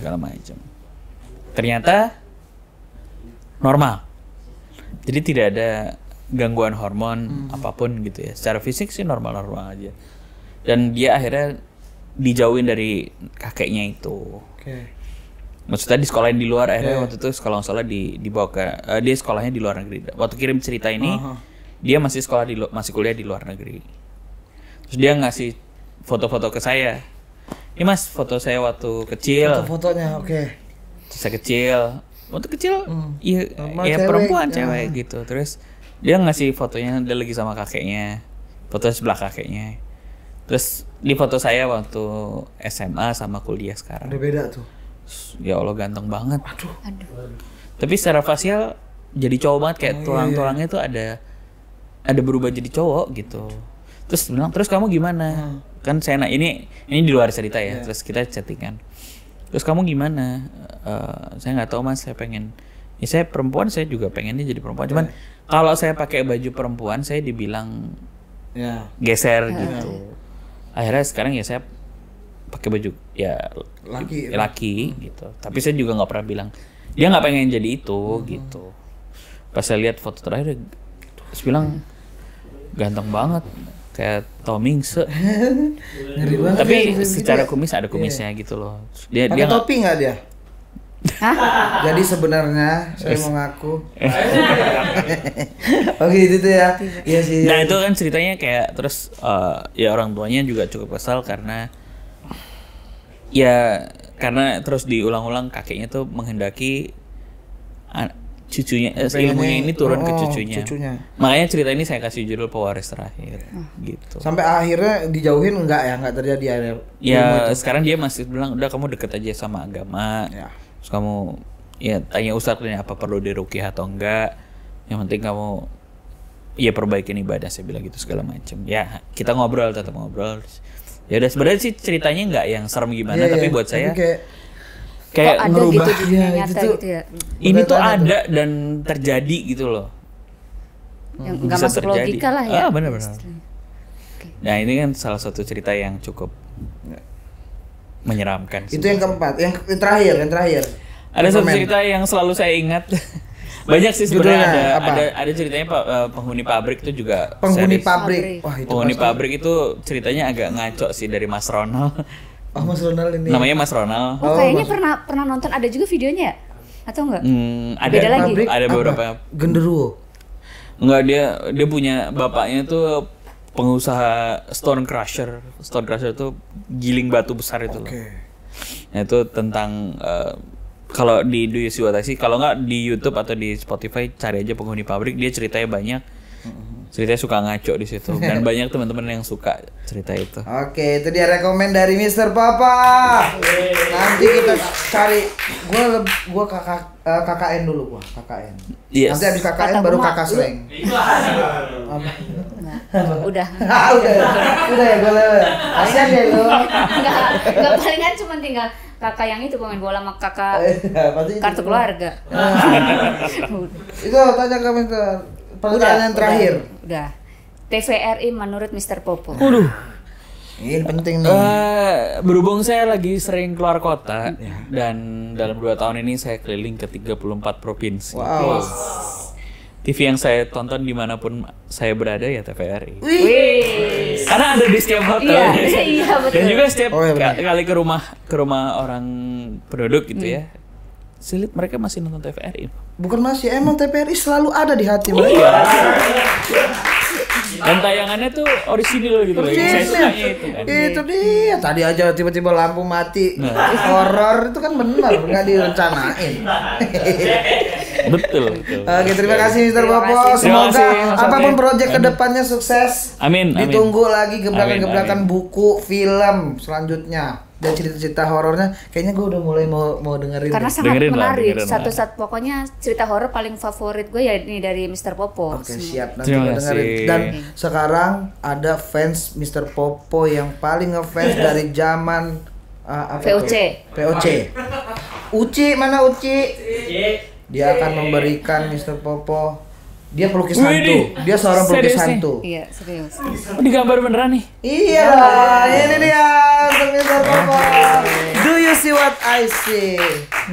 Ternyata normal, jadi tidak ada gangguan hormon apapun gitu ya. Secara fisik sih normal aja. Dan dia akhirnya dijauhin dari kakeknya itu. Maksudnya di sekolahin di luar. Akhirnya waktu itu sekolah nggak salah dibawa ke dia sekolahnya di luar negeri. Waktu kirim cerita ini dia masih masih kuliah di luar negeri. Terus dia ngasih foto-foto ke saya. Ini mas, foto saya waktu kecil. Foto-fotonya Saya kecil. Waktu kecil ya perempuan cewek gitu. Terus dia ngasih fotonya, dia lagi sama kakeknya, foto sebelah kakeknya. Terus di foto saya waktu SMA sama kuliah sekarang. Udah beda tuh. Ya Allah ganteng banget. Aduh. Tapi secara facial jadi cowok banget, kayak tulang-tulangnya tuh ada berubah jadi cowok gitu. Terus bilang, terus kamu gimana? Kan saya ini di luar cerita ya. Terus kita chattingan. Terus kamu gimana? Saya nggak tahu mas, saya pengen. Ya saya perempuan, saya juga pengennya jadi perempuan. Cuman kalau saya pakai baju perempuan, saya dibilang geser gitu. Akhirnya sekarang ya saya pakai baju ya laki gitu. Tapi saya juga nggak pernah bilang dia nggak pengen jadi itu gitu. Pas saya lihat foto terakhir, terus bilang ganteng banget kayak Tomingse. Tapi secara kumis ada kumisnya gitu loh. Dia topi nggak dia? Jadi sebenarnya saya mau ngaku. Gitu tuh ya. Iya sih. Nah itu kan ceritanya kayak terus ya orang tuanya juga cukup kesal karena terus diulang-ulang kakeknya tuh menghendaki cucunya ilmunya ini turun ke cucunya. Makanya cerita ini saya kasih judul Pewaris Terakhir gitu. Sampai akhirnya dijauhin enggak terjadi ya sekarang dia masih bilang udah kamu deket aja sama agama. Terus kamu ya tanya ustadznya apa perlu diruqyah atau enggak. Yang penting kamu ya perbaikin ibadah, saya bilang gitu segala macam. Ya kita tetap ngobrol. Ya udah sebenarnya sih ceritanya enggak yang serem gimana, tapi buat saya kayak merubah gitu, nyata gitu ya. Ini tuh ada dan terjadi gitu loh. Yang enggak masuk terjadi. Logika lah ya. Benar-benar. Nah ini kan salah satu cerita yang cukup menyeramkan. Itu yang keempat, yang terakhir. Ada satu cerita yang selalu saya ingat. Banyak sih sebenarnya, ada ceritanya penghuni pabrik itu juga. Penghuni pabrik. Wah, itu penghuni pabrik itu ceritanya agak ngaco sih dari Mas Ronald. Oh, Mas Ronald ini. Namanya Mas Ronald. Oh, kayaknya pernah nonton, ada juga videonya ya? Atau enggak? Ada beda lagi. Ada beberapa. Genderuwo. Enggak, dia punya bapaknya tuh pengusaha stone crusher. Stone crusher tuh giling batu besar itu loh. Nah, itu tentang kalau di Do You See What I See, kalau nggak di YouTube atau di Spotify cari aja Penghuni Pabrik, dia ceritanya banyak. Ceritanya suka ngaco di situ dan banyak teman-teman yang suka cerita itu. Oke, itu dia rekomen dari Mr. Papa. Nanti kita cari gua KKN dulu KKN. Yes. Nanti habis KKN baru kakak slang. Udah ya gue lewat. Kasian ya lo. Enggak palingan cuma tinggal kakak yang itu pemain bola sama kakak kartu keluarga. Itu tanya komentar. Pertanyaan terakhir. Udah. TVRI menurut Mr. Popo. Waduh. Ini penting nih. Berhubung saya lagi sering keluar kota dan dalam 2 tahun ini saya keliling ke 34 provinsi. Wow. TV yang saya tonton dimanapun saya berada ya TVRI. Wih. Karena ada di setiap hotel. Iya betul. Dan juga setiap kali ke rumah orang penduduk gitu ya. Saya lihat mereka masih nonton TVRI. Bukan masih, emang TVRI selalu ada di hati mereka. Dan tayangannya tuh orisinil gitu loh. Saya sukanya itu kan. Itu dia. Tadi aja tiba-tiba lampu mati. Horor itu kan benar, nggak direncanain. Betul. Oke, terima kasih Mr. Popo. Semoga apapun proyek kedepannya sukses. Amin. Ditunggu lagi gebrakan-gebrakan buku, film selanjutnya. Dan cerita-cerita horornya kayaknya gue udah mulai mau dengerin. Karena sangat menarik. Satu-satu pokoknya cerita horor paling favorit gue ya ini dari Mr. Popo. Oke, siap, nanti gue dengerin. Dan sekarang ada fans Mr. Popo yang paling ngefans dari zaman VOC. Uci, mana Uci? Dia akan memberikan Mr. Popo. Dia pelukis hantu. Dia seorang pelukis hantu. Iya, serius. Digambar beneran nih? Iya, ini dia untuk Mr. Popo. Do you see what I see?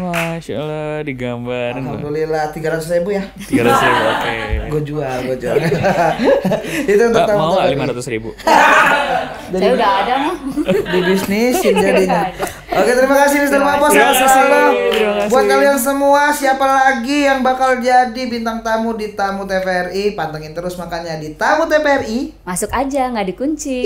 Masya Allah, digambar. Alhamdulillah, 300.000 ya. 300.000, oke. Gue jual. Itu untuk tamu. Mau nggak 500.000? Saya udah ada mah. Di bisnisin jadinya. Oke, terima kasih Mr. Popo. Sehat selalu. Buat kalian semua, siapa lagi yang bakal jadi bintang tamu di Tamu TVRI? Pantengin terus makanya di Tamu TVRI. Masuk aja, nggak dikunci.